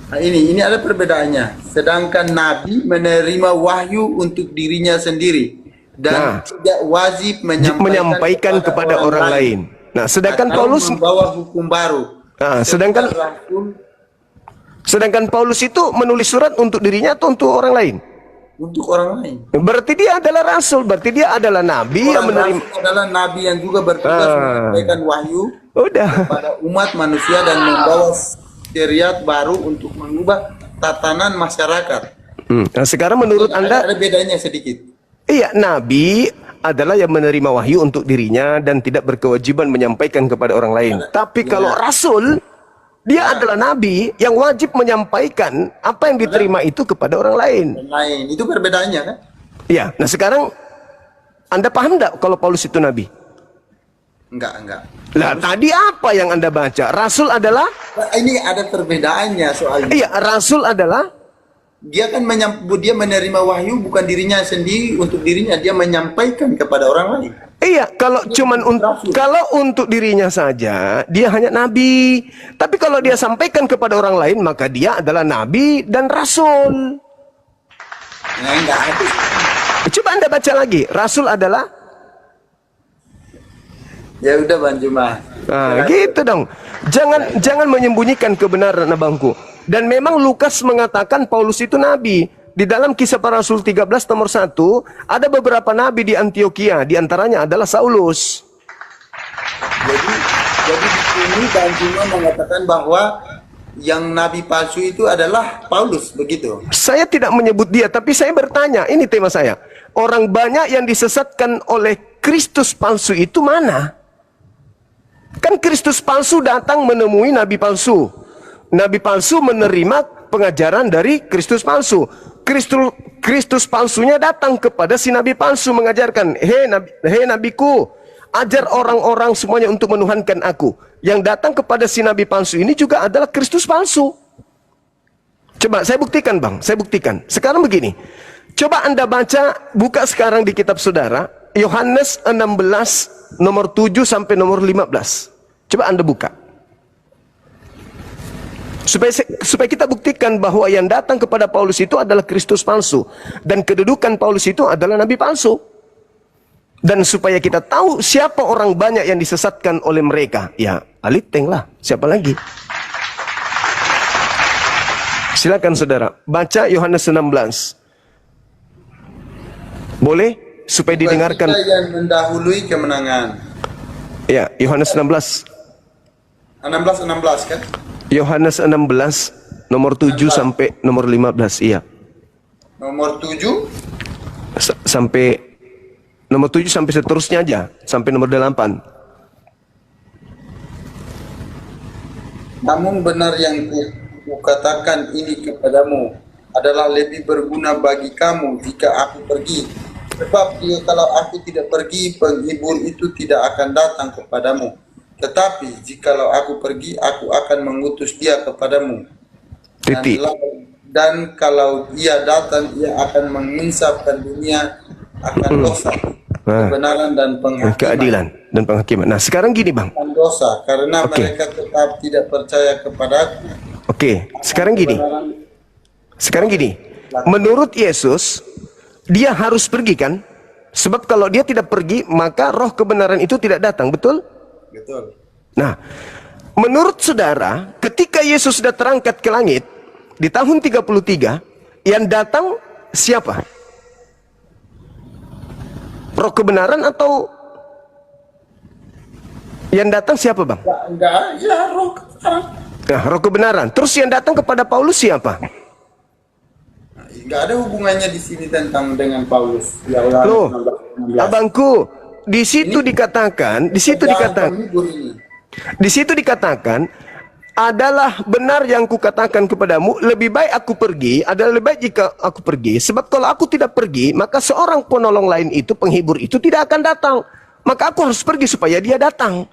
Speaker 2: Nah, ini ada perbedaannya. Sedangkan nabi menerima wahyu untuk dirinya sendiri dan tidak wajib menyampaikan kepada orang lain.
Speaker 1: Nah, sedangkan
Speaker 2: atau
Speaker 1: Paulus
Speaker 2: membawa hukum baru.
Speaker 1: Nah, sedangkan Paulus itu menulis surat untuk dirinya atau untuk orang lain?
Speaker 2: Untuk orang lain.
Speaker 1: Berarti dia adalah rasul, berarti dia adalah nabi yang menerima.
Speaker 2: Rasul adalah nabi yang juga bertugas menyampaikan wahyu kepada umat manusia dan membawa syariat baru untuk mengubah tatanan masyarakat.
Speaker 1: Nah, sekarang menurut Anda
Speaker 2: ada bedanya sedikit.
Speaker 1: Iya, nabi adalah yang menerima wahyu untuk dirinya dan tidak berkewajiban menyampaikan kepada orang lain. Tapi kalau rasul, dia adalah nabi yang wajib menyampaikan apa yang diterima itu kepada orang lain.
Speaker 2: Itu perbedaannya kan?
Speaker 1: Iya. Nah sekarang Anda paham enggak kalau Paulus itu nabi?
Speaker 2: Enggak.
Speaker 1: Lah tadi apa yang Anda baca? Rasul adalah?
Speaker 2: Ini ada perbedaannya soalnya.
Speaker 1: Iya, rasul adalah?
Speaker 2: Dia kan dia menerima wahyu bukan dirinya sendiri untuk dirinya, dia menyampaikan kepada orang lain.
Speaker 1: Iya, kalau untuk dirinya saja dia hanya nabi. Tapi kalau dia sampaikan kepada orang lain maka dia adalah nabi dan rasul.
Speaker 2: Nah, enggak ada.
Speaker 1: Coba Anda baca lagi. Rasul adalah?
Speaker 2: Ya udah Bang Juma.
Speaker 1: Nah, gitu dong. Jangan menyembunyikan kebenaran abangku. Dan memang Lukas mengatakan Paulus itu nabi. Di dalam Kisah Para Rasul 13 nomor 1, ada beberapa nabi di Antioquia, di antaranya adalah Saulus.
Speaker 2: Jadi di sini Bang Juma mengatakan bahwa yang nabi palsu itu adalah Paulus, begitu?
Speaker 1: Saya tidak menyebut dia, tapi saya bertanya, ini tema saya. Orang banyak yang disesatkan oleh Kristus palsu itu mana? Kan Kristus palsu datang menemui nabi palsu. Nabi palsu menerima pengajaran dari Kristus palsu. Kristus palsunya datang kepada si nabi palsu mengajarkan, hei nabiku, ajar orang-orang semuanya untuk menuhankan aku. Yang datang kepada si nabi palsu ini juga adalah Kristus palsu. Coba saya buktikan Bang, saya buktikan. Sekarang begini, coba Anda buka sekarang di kitab saudara, Yohanes 16 nomor 7 sampai nomor 15. Coba Anda buka. Supaya kita buktikan bahwa yang datang kepada Paulus itu adalah Kristus palsu. Dan kedudukan Paulus itu adalah nabi palsu. Dan supaya kita tahu siapa orang banyak yang disesatkan oleh mereka. Ya, Aliteng lah. Siapa lagi? Silakan saudara. Baca Yohanes 16. Boleh? Supaya didengarkan.
Speaker 2: Kita yang mendahului kemenangan.
Speaker 1: Ya, Yohanes 16.
Speaker 2: 16 kan?
Speaker 1: Yohanes 16 nomor 7 sampai nomor 15, iya.
Speaker 2: Nomor 7
Speaker 1: sampai nomor 7 sampai seterusnya aja, sampai nomor 8.
Speaker 2: Namun benar yang kukatakan ini kepadamu adalah lebih berguna bagi kamu jika aku pergi. Sebab kalau aku tidak pergi, penghibur itu tidak akan datang kepadamu. Tetapi jikalau aku pergi, aku akan mengutus dia kepadamu. Dan kalau ia datang, ia akan menginsafkan dunia akan dosa, kebenaran dan penghakiman.
Speaker 1: Keadilan dan penghakiman. Nah sekarang gini Bang.
Speaker 2: Dosa, karena mereka tetap tidak percaya kepadaku.
Speaker 1: Sekarang gini. menurut Yesus dia harus pergi kan? Sebab kalau dia tidak pergi, maka roh kebenaran itu tidak datang, betul?
Speaker 2: Betul.
Speaker 1: Nah, menurut saudara, ketika Yesus sudah terangkat ke langit di tahun 33, yang datang siapa? Roh kebenaran atau yang datang siapa, Bang?
Speaker 2: Enggak, ya roh kebenaran.
Speaker 1: Nah, roh kebenaran. Terus yang datang kepada Paulus siapa?
Speaker 2: Enggak ada hubungannya di sini tentang dengan Paulus. Ya,
Speaker 1: Loh,
Speaker 2: 16.
Speaker 1: abangku, di situ dikatakan, di situ dikatakan, adalah benar yang kukatakan kepadamu, lebih baik aku pergi, adalah lebih baik jika aku pergi, sebab kalau aku tidak pergi, maka seorang penolong lain itu, penghibur itu tidak akan datang. Maka aku harus pergi supaya dia datang.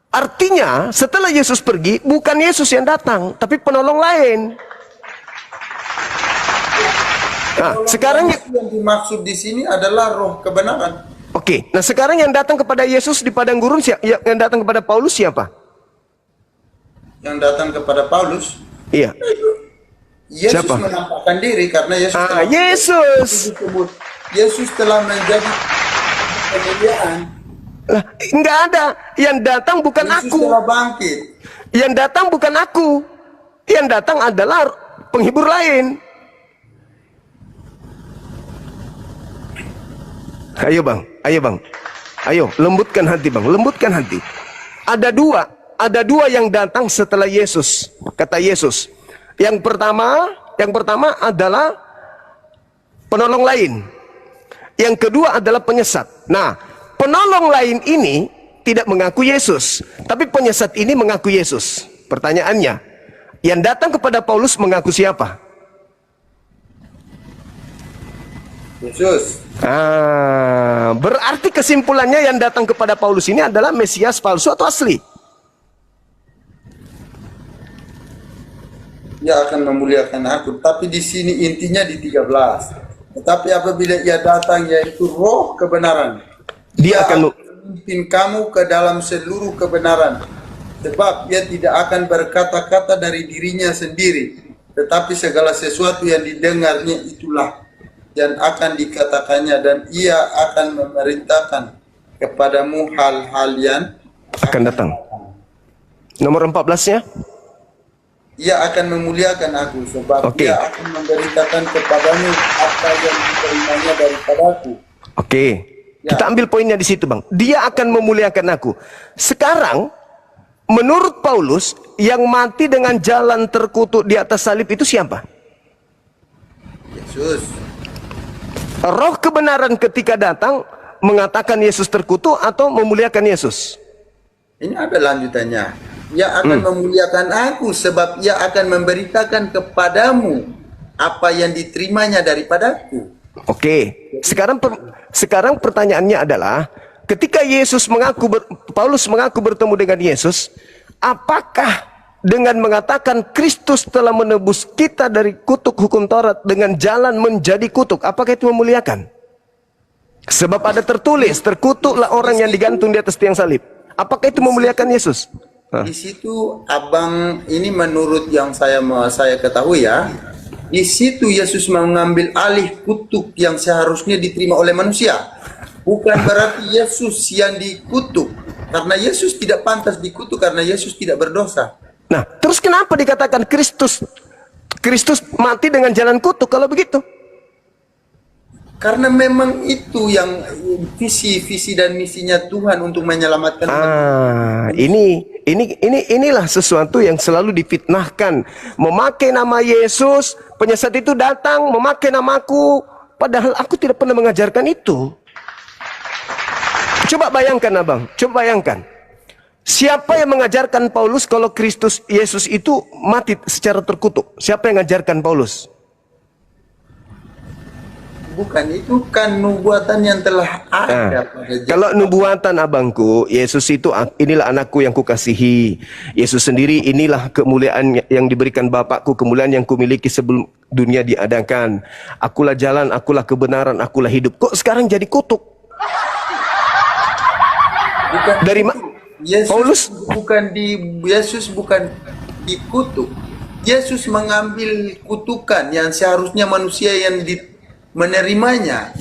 Speaker 1: Artinya, setelah Yesus pergi, bukan Yesus yang datang, tapi penolong lain. Nah, sekarang
Speaker 2: yang dimaksud di sini adalah roh kebenaran.
Speaker 1: Oke, nah sekarang yang datang kepada Yesus di padang gurun, yang datang kepada Paulus siapa?
Speaker 2: Yang datang kepada Paulus,
Speaker 1: Iya.
Speaker 2: Yesus
Speaker 1: Siapa?
Speaker 2: menampakkan diri karena Yesus
Speaker 1: Yesus.
Speaker 2: Telah menjadi kemuliaan.
Speaker 1: Lah, enggak ada. Yang datang bukan
Speaker 2: Yesus
Speaker 1: aku.
Speaker 2: telah bangkit.
Speaker 1: Yang datang bukan aku. Yang datang adalah penghibur lain. Ayo bang, ayo lembutkan hati bang, lembutkan hati. Ada dua yang datang setelah Yesus, kata Yesus. Yang pertama adalah penolong lain. Yang kedua adalah penyesat. Nah, penolong lain ini tidak mengaku Yesus, tapi penyesat ini mengaku Yesus. Pertanyaannya, yang datang kepada Paulus mengaku siapa?
Speaker 2: Yesus.
Speaker 1: Berarti kesimpulannya yang datang kepada Paulus ini adalah Mesias palsu atau asli?
Speaker 2: Dia akan memuliakan aku, tapi di sini intinya di 13. Tetapi apabila ia datang, yaitu roh kebenaran,
Speaker 1: dia akan
Speaker 2: memimpin kamu ke dalam seluruh kebenaran. Sebab ia tidak akan berkata-kata dari dirinya sendiri, tetapi segala sesuatu yang didengarnya itulah yang akan dikatakannya, dan ia akan memerintahkan kepadamu hal-hal yang
Speaker 1: akan datang. Nomor 14-nya?
Speaker 2: Ia akan memuliakan aku, sebab ia akan memberitakan kepadamu apa yang diterimanya daripadaku.
Speaker 1: Kita ambil poinnya di situ bang. Dia akan memuliakan aku. Sekarang, menurut Paulus, yang mati dengan jalan terkutuk di atas salib itu siapa?
Speaker 2: Yesus.
Speaker 1: Roh kebenaran ketika datang mengatakan Yesus terkutuk atau memuliakan Yesus?
Speaker 2: Ini ada lanjutannya. Ia akan memuliakan aku, sebab ia akan memberitakan kepadamu apa yang diterimanya daripadaku.
Speaker 1: Sekarang pertanyaannya adalah, ketika Paulus mengaku bertemu dengan Yesus, apakah dengan mengatakan Kristus telah menebus kita dari kutuk hukum Taurat dengan jalan menjadi kutuk, apakah itu memuliakan? Sebab ada tertulis, terkutuklah orang yang digantung di atas tiang salib. Apakah itu memuliakan Yesus?
Speaker 2: Di situ abang, ini menurut yang saya ketahui ya, di situ Yesus mengambil alih kutuk yang seharusnya diterima oleh manusia. Bukan berarti Yesus yang dikutuk, karena Yesus tidak pantas dikutuk karena Yesus tidak berdosa.
Speaker 1: Nah, terus kenapa dikatakan Kristus mati dengan jalan kutuk kalau begitu?
Speaker 2: Karena memang itu yang visi dan misinya Tuhan untuk menyelamatkan.
Speaker 1: Inilah sesuatu yang selalu difitnahkan. Memakai nama Yesus, penyesat itu datang memakai namaku, padahal aku tidak pernah mengajarkan itu. Coba bayangkan abang, coba bayangkan. Siapa yang mengajarkan Paulus kalau Kristus Yesus itu mati secara terkutuk? Siapa yang mengajarkan Paulus?
Speaker 2: Bukan, itu kan nubuatan yang telah ada.
Speaker 1: Kalau nubuatan abangku, Yesus itu inilah anakku yang kukasihi. Yesus sendiri inilah kemuliaan yang diberikan Bapakku, kemuliaan yang kumiliki sebelum dunia diadakan. Akulah jalan, akulah kebenaran, akulah hidup. Kok sekarang jadi kutuk?
Speaker 2: Bukan
Speaker 1: dari
Speaker 2: Yesus
Speaker 1: Paulus
Speaker 2: Yesus bukan dikutuk. Yesus mengambil kutukan yang seharusnya manusia yang menerimanya.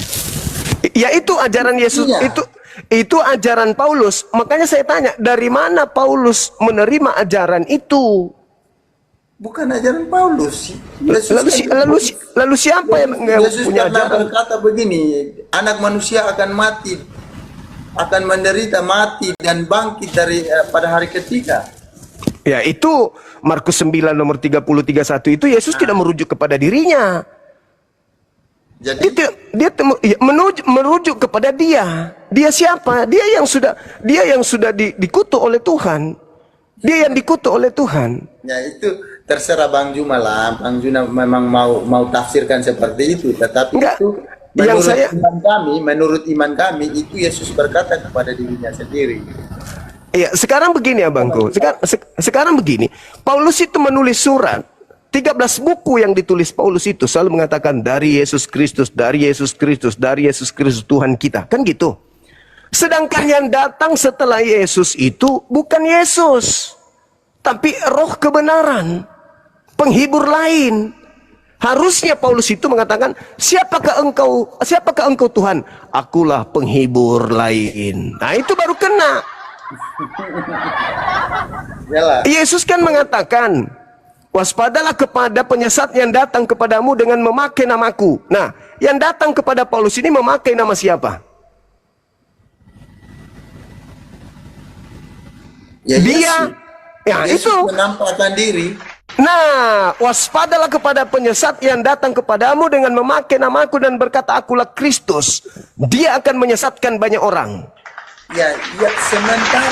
Speaker 1: Ya itu ajaran Yesus,
Speaker 2: Iya.
Speaker 1: itu ajaran Paulus. Makanya saya tanya, dari mana Paulus menerima ajaran itu?
Speaker 2: Bukan ajaran Paulus. Yesus
Speaker 1: Lalu siapa yang
Speaker 2: Yesus
Speaker 1: punya
Speaker 2: pernah
Speaker 1: ajaran?
Speaker 2: berkata begini, anak manusia akan mati, akan menderita mati dan bangkit dari pada hari ketiga.
Speaker 1: Ya itu Markus 9 nomor 30-31 itu Yesus tidak merujuk kepada dirinya.
Speaker 2: Jadi
Speaker 1: Merujuk kepada dia. Dia siapa? Dia yang sudah dikutuk oleh Tuhan. Dia yang dikutuk oleh Tuhan.
Speaker 2: ya itu terserah Bang Juma lah. Bang Juma memang mau tafsirkan seperti itu, tetapi
Speaker 1: Enggak.
Speaker 2: itu
Speaker 1: Yang
Speaker 2: menurut iman kami itu Yesus berkata kepada dirinya sendiri.
Speaker 1: Ya, sekarang begini abangku. Sekarang begini. Paulus itu menulis surat. 13 buku yang ditulis Paulus itu selalu mengatakan dari Yesus Kristus, dari Yesus Kristus, dari Yesus Kristus Tuhan kita. Kan gitu. Sedangkan yang datang setelah Yesus itu bukan Yesus, tapi roh kebenaran, penghibur lain. Harusnya Paulus itu mengatakan, siapakah engkau Tuhan? Akulah penghibur lain. Nah itu baru kena.
Speaker 2: Yalah.
Speaker 1: Yesus kan mengatakan, waspadalah kepada penyesat yang datang kepadamu dengan memakai namaku. Nah, yang datang kepada Paulus ini memakai nama siapa?
Speaker 2: Ya,
Speaker 1: Dia. Ya
Speaker 2: Yesus
Speaker 1: itu.
Speaker 2: menampakkan diri.
Speaker 1: Nah, waspadalah kepada penyesat yang datang kepadamu dengan memakai namaku dan berkata, akulah Kristus. Dia akan menyesatkan banyak orang.
Speaker 2: Ya, sementara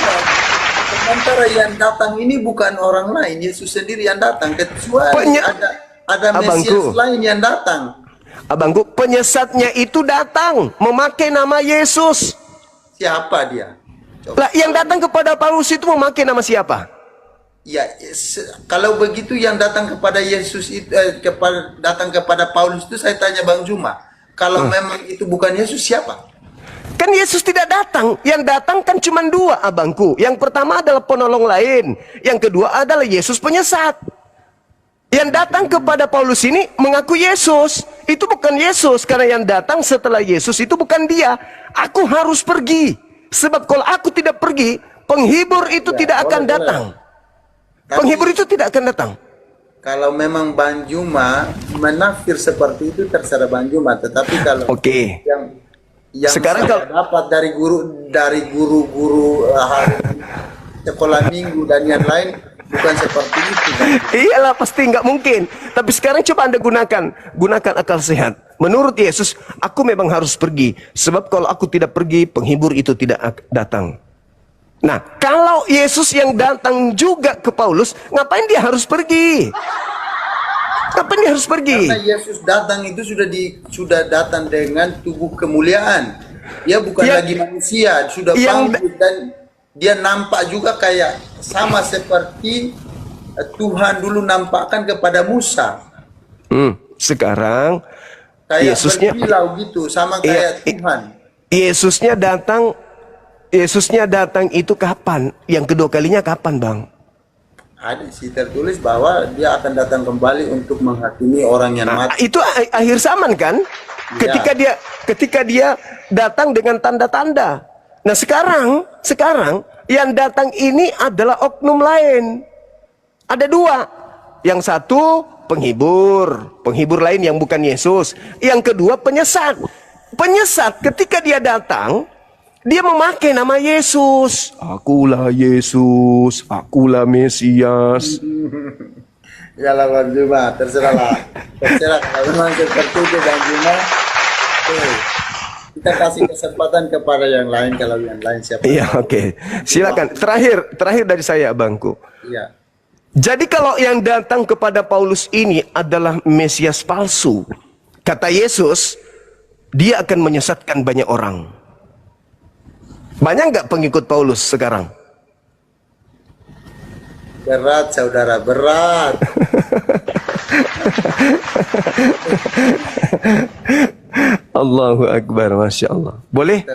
Speaker 2: yang datang ini bukan orang lain, Yesus sendiri yang datang. Kecuali ada Mesias lain yang datang.
Speaker 1: Abangku, penyesatnya itu datang memakai nama Yesus.
Speaker 2: Siapa dia?
Speaker 1: Lah, yang datang kepada Paulus itu memakai nama siapa?
Speaker 2: Ya, kalau begitu yang datang kepada Yesus itu datang kepada Paulus itu saya tanya Bang Juma, kalau memang itu bukan Yesus siapa?
Speaker 1: Kan Yesus tidak datang. Yang datang kan cuma dua abangku. Yang pertama adalah penolong lain. Yang kedua adalah Yesus penyesat. Yang datang kepada Paulus ini mengaku Yesus. Itu bukan Yesus. Karena yang datang setelah Yesus itu bukan dia. Aku harus pergi. Sebab kalau aku tidak pergi, penghibur itu tidak akan datang. Penghibur itu tidak akan datang.
Speaker 2: Kalau memang Bang Juma menafsir seperti itu terserah Bang Juma. Tetapi kalau yang
Speaker 1: sekarang
Speaker 2: saya dapat dari guru-guru sekolah minggu dan yang lain bukan seperti itu.
Speaker 1: Iyalah pasti nggak mungkin. Tapi sekarang coba Anda gunakan akal sehat. Menurut Yesus, aku memang harus pergi. Sebab kalau aku tidak pergi, penghibur itu tidak datang. Nah, kalau Yesus yang datang juga ke Paulus, ngapain dia harus pergi? Kapan dia harus pergi?
Speaker 2: Karena Yesus datang itu sudah datang dengan tubuh kemuliaan. Dia bukan lagi manusia, sudah bangkit dan dia nampak juga kayak sama seperti Tuhan dulu nampakkan kepada Musa.
Speaker 1: Sekarang
Speaker 2: kayak
Speaker 1: Yesusnya
Speaker 2: berkilau gitu, sama kayak Tuhan.
Speaker 1: Yesusnya datang itu kapan? Yang kedua kalinya kapan, Bang?
Speaker 2: Ada sih tertulis bahwa dia akan datang kembali untuk menghakimi orang yang mati.
Speaker 1: Itu akhir zaman kan?
Speaker 2: Ya.
Speaker 1: Ketika dia datang dengan tanda-tanda. Nah sekarang yang datang ini adalah oknum lain. Ada dua. Yang satu penghibur lain yang bukan Yesus. Yang kedua penyesat. Penyesat ketika dia datang, dia memakai nama Yesus. Akulah Yesus, akulah Mesias.
Speaker 2: Yalah Bang Juma, terserah kalau memang seperti itu Bang Juma. Kita kasih kesempatan kepada yang lain kalau yang lain siapa.
Speaker 1: Iya, oke. Silakan. Terakhir dari saya, Bangku.
Speaker 2: Iya.
Speaker 1: Jadi kalau yang datang kepada Paulus ini adalah Mesias palsu, kata Yesus, dia akan menyesatkan banyak orang. Banyak nggak pengikut Paulus sekarang?
Speaker 2: Berat saudara, berat.
Speaker 1: Allahu Akbar, Masya Allah. Boleh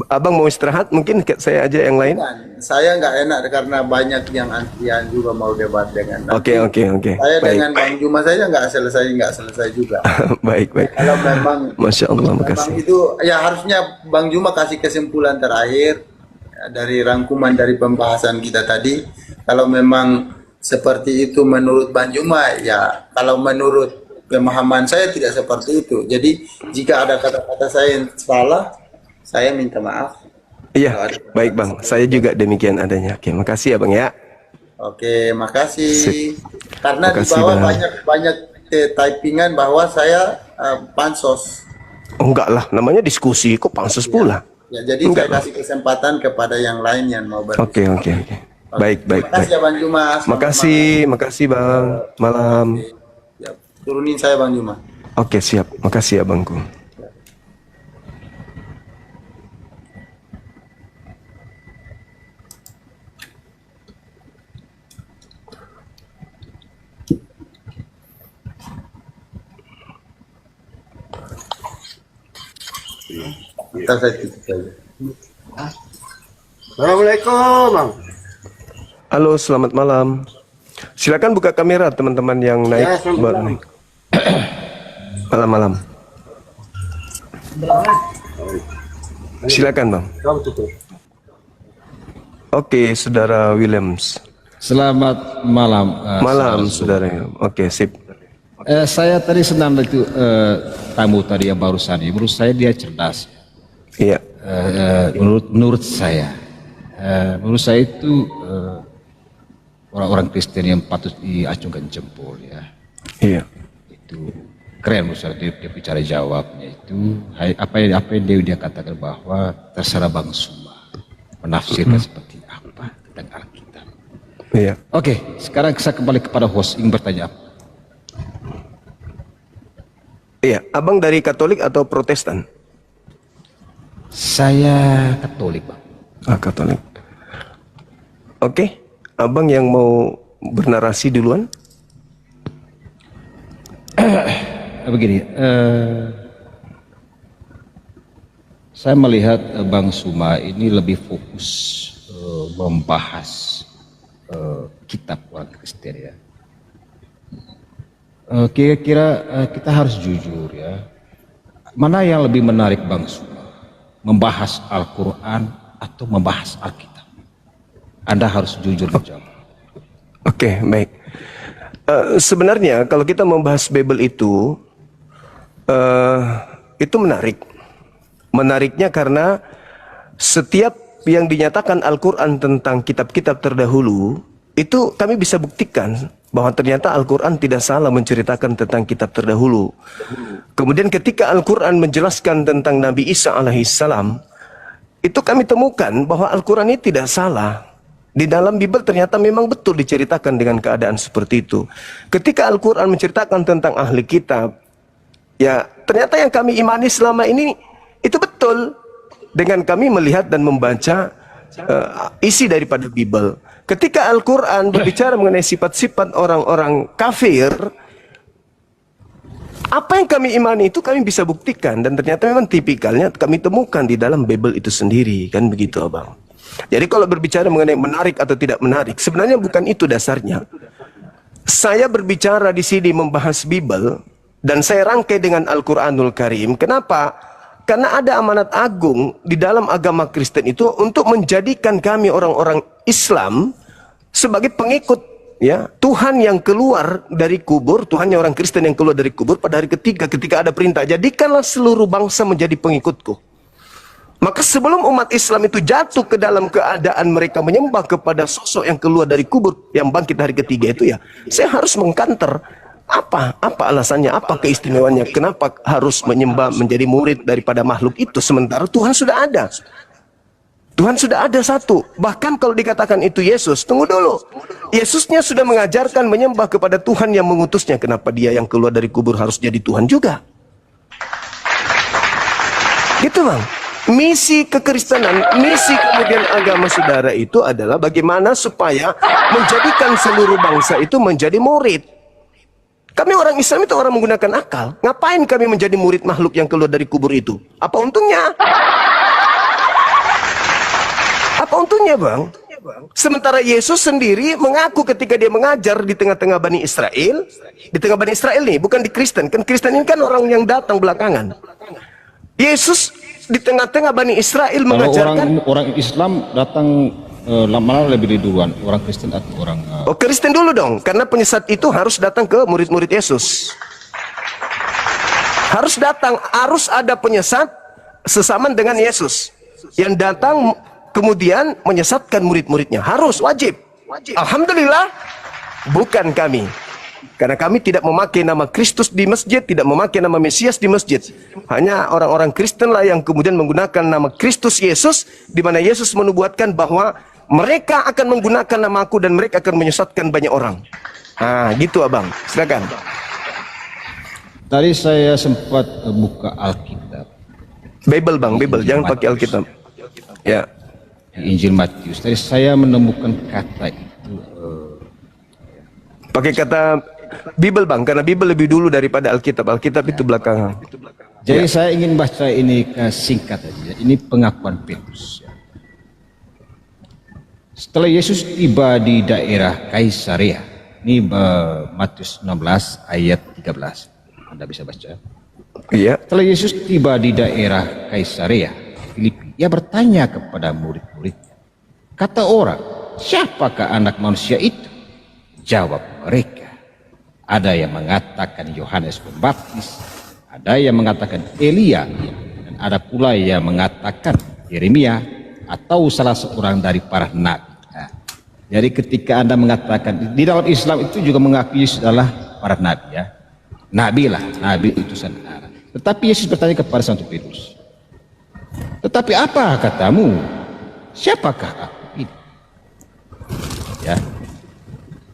Speaker 1: Abang mau istirahat? Mungkin saya aja yang lain.
Speaker 2: Bukan, saya nggak enak karena banyak yang antrian juga mau debat dengan nanti.
Speaker 1: Oke.
Speaker 2: Saya
Speaker 1: Baik.
Speaker 2: dengan Bang Juma saja nggak selesai juga.
Speaker 1: Baik.
Speaker 2: Kalau memang,
Speaker 1: Masya Allah,
Speaker 2: memang
Speaker 1: makasih.
Speaker 2: itu ya harusnya Bang Juma kasih kesimpulan terakhir ya, dari rangkuman dari pembahasan kita tadi. Kalau memang seperti itu menurut Bang Juma, ya kalau menurut pemahaman saya tidak seperti itu. Jadi jika ada kata-kata saya yang salah, saya minta maaf.
Speaker 1: Iya, baik Bang. Saya juga demikian adanya. Oke, makasih ya Bang ya.
Speaker 2: Oke, makasih.
Speaker 1: Sip.
Speaker 2: Karena di
Speaker 1: Makasih,
Speaker 2: bawah
Speaker 1: Bang.
Speaker 2: banyak typingan bahwa saya pansos.
Speaker 1: Oh, enggak lah, namanya diskusi. Kok pansus pula?
Speaker 2: Ya, jadi
Speaker 1: Enggak
Speaker 2: saya
Speaker 1: lah.
Speaker 2: kasih kesempatan kepada yang lain yang mau
Speaker 1: Oke.
Speaker 2: berbicara.
Speaker 1: Baik.
Speaker 2: Makasih ya Bang Juma. Selamat
Speaker 1: Makasih Bang. Malam.
Speaker 2: malam. Ya, turunin saya Bang Juma.
Speaker 1: Oke, siap. Makasih ya Bangku.
Speaker 2: Ntar saya tutup saja.
Speaker 3: Assalamualaikum, Bang.
Speaker 1: Halo, selamat malam. Silakan buka kamera teman-teman yang naik.
Speaker 3: Ya, selamat
Speaker 1: baru
Speaker 3: malam.
Speaker 1: naik. Malam. Silakan Bang.
Speaker 3: Kamu tutup.
Speaker 1: Oke, Saudara Williams.
Speaker 4: Selamat malam.
Speaker 1: Malam,
Speaker 4: saudara.
Speaker 1: Saudara. Oke, sip.
Speaker 4: Saya tadi senang itu tamu tadi yang barusan ini. Menurut saya dia cerdas.
Speaker 1: Iya.
Speaker 4: Menurut saya, menurut saya itu orang-orang Kristen yang patut diacungkan jempol ya.
Speaker 1: Iya.
Speaker 4: Itu keren menurut saya dia bicara jawabnya itu apa yang dia katakan bahwa terserah Bang Suma menafsirkan seperti apa tentang Alkitab.
Speaker 1: Iya.
Speaker 4: Oke, sekarang saya kembali kepada host ingin bertanya apa?
Speaker 1: Iya, Abang dari Katolik atau Protestan?
Speaker 4: Saya Katolik, Bang.
Speaker 1: Katolik. Oke, Abang yang mau bernarasi duluan?
Speaker 4: Begini, saya melihat Bang Suma ini lebih fokus membahas kitab orang Kristen ya. Kira-kira kita harus jujur ya. Mana yang lebih menarik Bang Suma? Membahas Al-Quran atau membahas Alkitab? Anda harus jujur menjawab.
Speaker 1: Oke, baik. Sebenarnya kalau kita membahas Bible itu menarik. Menariknya karena setiap yang dinyatakan Al-Quran tentang kitab-kitab terdahulu, itu kami bisa buktikan bahwa ternyata Al-Quran tidak salah menceritakan tentang kitab terdahulu. Kemudian ketika Al-Quran menjelaskan tentang Nabi Isa alaihissalam, itu kami temukan bahwa Al-Quran ini tidak salah. Di dalam Bible ternyata memang betul diceritakan dengan keadaan seperti itu. Ketika Al-Quran menceritakan tentang ahli kitab, ya ternyata yang kami imani selama ini itu betul. Dengan kami melihat dan membaca isi daripada Bible. Ketika Al-Quran berbicara mengenai sifat-sifat orang-orang kafir, apa yang kami imani itu kami bisa buktikan. Dan ternyata memang tipikalnya kami temukan di dalam Bible itu sendiri. Kan begitu Abang. Jadi kalau berbicara mengenai menarik atau tidak menarik, sebenarnya bukan itu dasarnya. Saya berbicara di sini membahas Bible, dan saya rangkai dengan Al-Quranul Karim. Kenapa? Karena ada amanat agung di dalam agama Kristen itu untuk menjadikan kami orang-orang Islam sebagai pengikut ya Tuhan yang keluar dari kubur, Tuhannya orang Kristen yang keluar dari kubur pada hari ketiga ketika ada perintah, jadikanlah seluruh bangsa menjadi pengikutku. Maka sebelum umat Islam itu jatuh ke dalam keadaan mereka menyembah kepada sosok yang keluar dari kubur, yang bangkit hari ketiga itu ya, saya harus mengkanter. Apa alasannya, apa keistimewaannya, kenapa harus menyembah menjadi murid daripada makhluk itu, sementara Tuhan sudah ada. Tuhan sudah ada satu. Bahkan kalau dikatakan itu Yesus, tunggu dulu. Yesusnya sudah mengajarkan menyembah kepada Tuhan yang mengutusnya. Kenapa dia yang keluar dari kubur harus jadi Tuhan juga? Gitu Bang. Misi kekristenan, misi kemudian agama saudara itu adalah bagaimana supaya menjadikan seluruh bangsa itu menjadi murid. Kami orang Islam itu orang menggunakan akal. Ngapain kami menjadi murid makhluk yang keluar dari kubur itu? Apa untungnya? Apa untungnya, Bang? Sementara Yesus sendiri mengaku ketika dia mengajar di tengah-tengah Bani Israel, di tengah Bani Israel nih, bukan di Kristen. Kan Kristen ini kan orang yang datang belakangan. Yesus di tengah-tengah Bani Israel
Speaker 4: Kalau
Speaker 1: mengajarkan.
Speaker 4: orang Islam datang malah lebih duluan, orang Kristen atau orang
Speaker 1: Oh, Kristen dulu dong, karena penyesat itu harus datang ke murid-murid Yesus. Harus datang, harus ada penyesat sesaman dengan Yesus yang datang kemudian menyesatkan murid-muridnya. Harus, wajib. Alhamdulillah, bukan kami. Karena kami tidak memakai nama Kristus di masjid, tidak memakai nama Mesias di masjid. Hanya orang-orang Kristen lah yang kemudian menggunakan nama Kristus Yesus, di mana Yesus menubuatkan bahwa mereka akan menggunakan namaku dan mereka akan menyesatkan banyak orang. Nah, gitu Abang. Silakan.
Speaker 4: Tadi saya sempat buka Alkitab.
Speaker 1: Bible Bang, Bible. Jangan pakai Alkitab. Ya.
Speaker 4: Di Injil Matius. Tadi saya menemukan kata itu.
Speaker 1: Pakai kata Bible Bang, karena Bible lebih dulu daripada Alkitab. Alkitab itu belakangan.
Speaker 4: Jadi saya ingin baca ini singkat aja. Ini pengakuan Petrus. Setelah Yesus tiba di daerah Kaisarea, ini Matius 16 ayat 13. Anda bisa baca.
Speaker 1: Iya.
Speaker 4: Setelah Yesus tiba di daerah Kaisarea Filipi, ia bertanya kepada murid-muridnya, kata orang, siapakah anak manusia itu? Jawab mereka, ada yang mengatakan Yohanes Pembaptis, ada yang mengatakan Elia, dan ada pula yang mengatakan Yeremia atau salah seorang dari para nabi. Nah, jadi ketika Anda mengatakan, di dalam Islam itu juga mengakui Yesus adalah para nabi, ya. Nabi lah, nabi utusan Allah. Tetapi Yesus bertanya kepada Santo Petrus, tetapi apa katamu? Siapakah aku ini? Ya.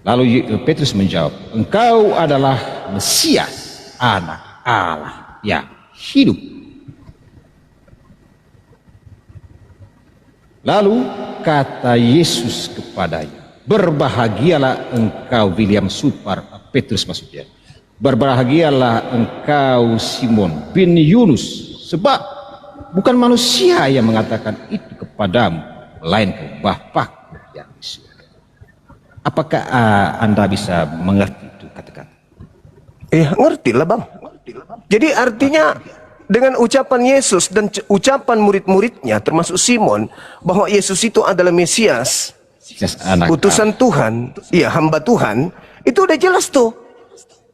Speaker 4: Lalu Petrus menjawab, engkau adalah Mesias, anak Allah yang hidup. Lalu kata Yesus kepadanya, berbahagialah engkau William Supar, Petrus maksudnya. Berbahagialah engkau Simon bin Yunus, sebab bukan manusia yang mengatakan itu kepadamu, melainkan Bapa-Ku yang di surga. Apakah Anda bisa mengerti itu kata-kata?
Speaker 1: Ngerti lah Bang. Jadi artinya dengan ucapan Yesus dan ucapan murid-muridnya termasuk Simon bahwa Yesus itu adalah Mesias, utusan Tuhan, iya hamba Tuhan, itu udah jelas tuh.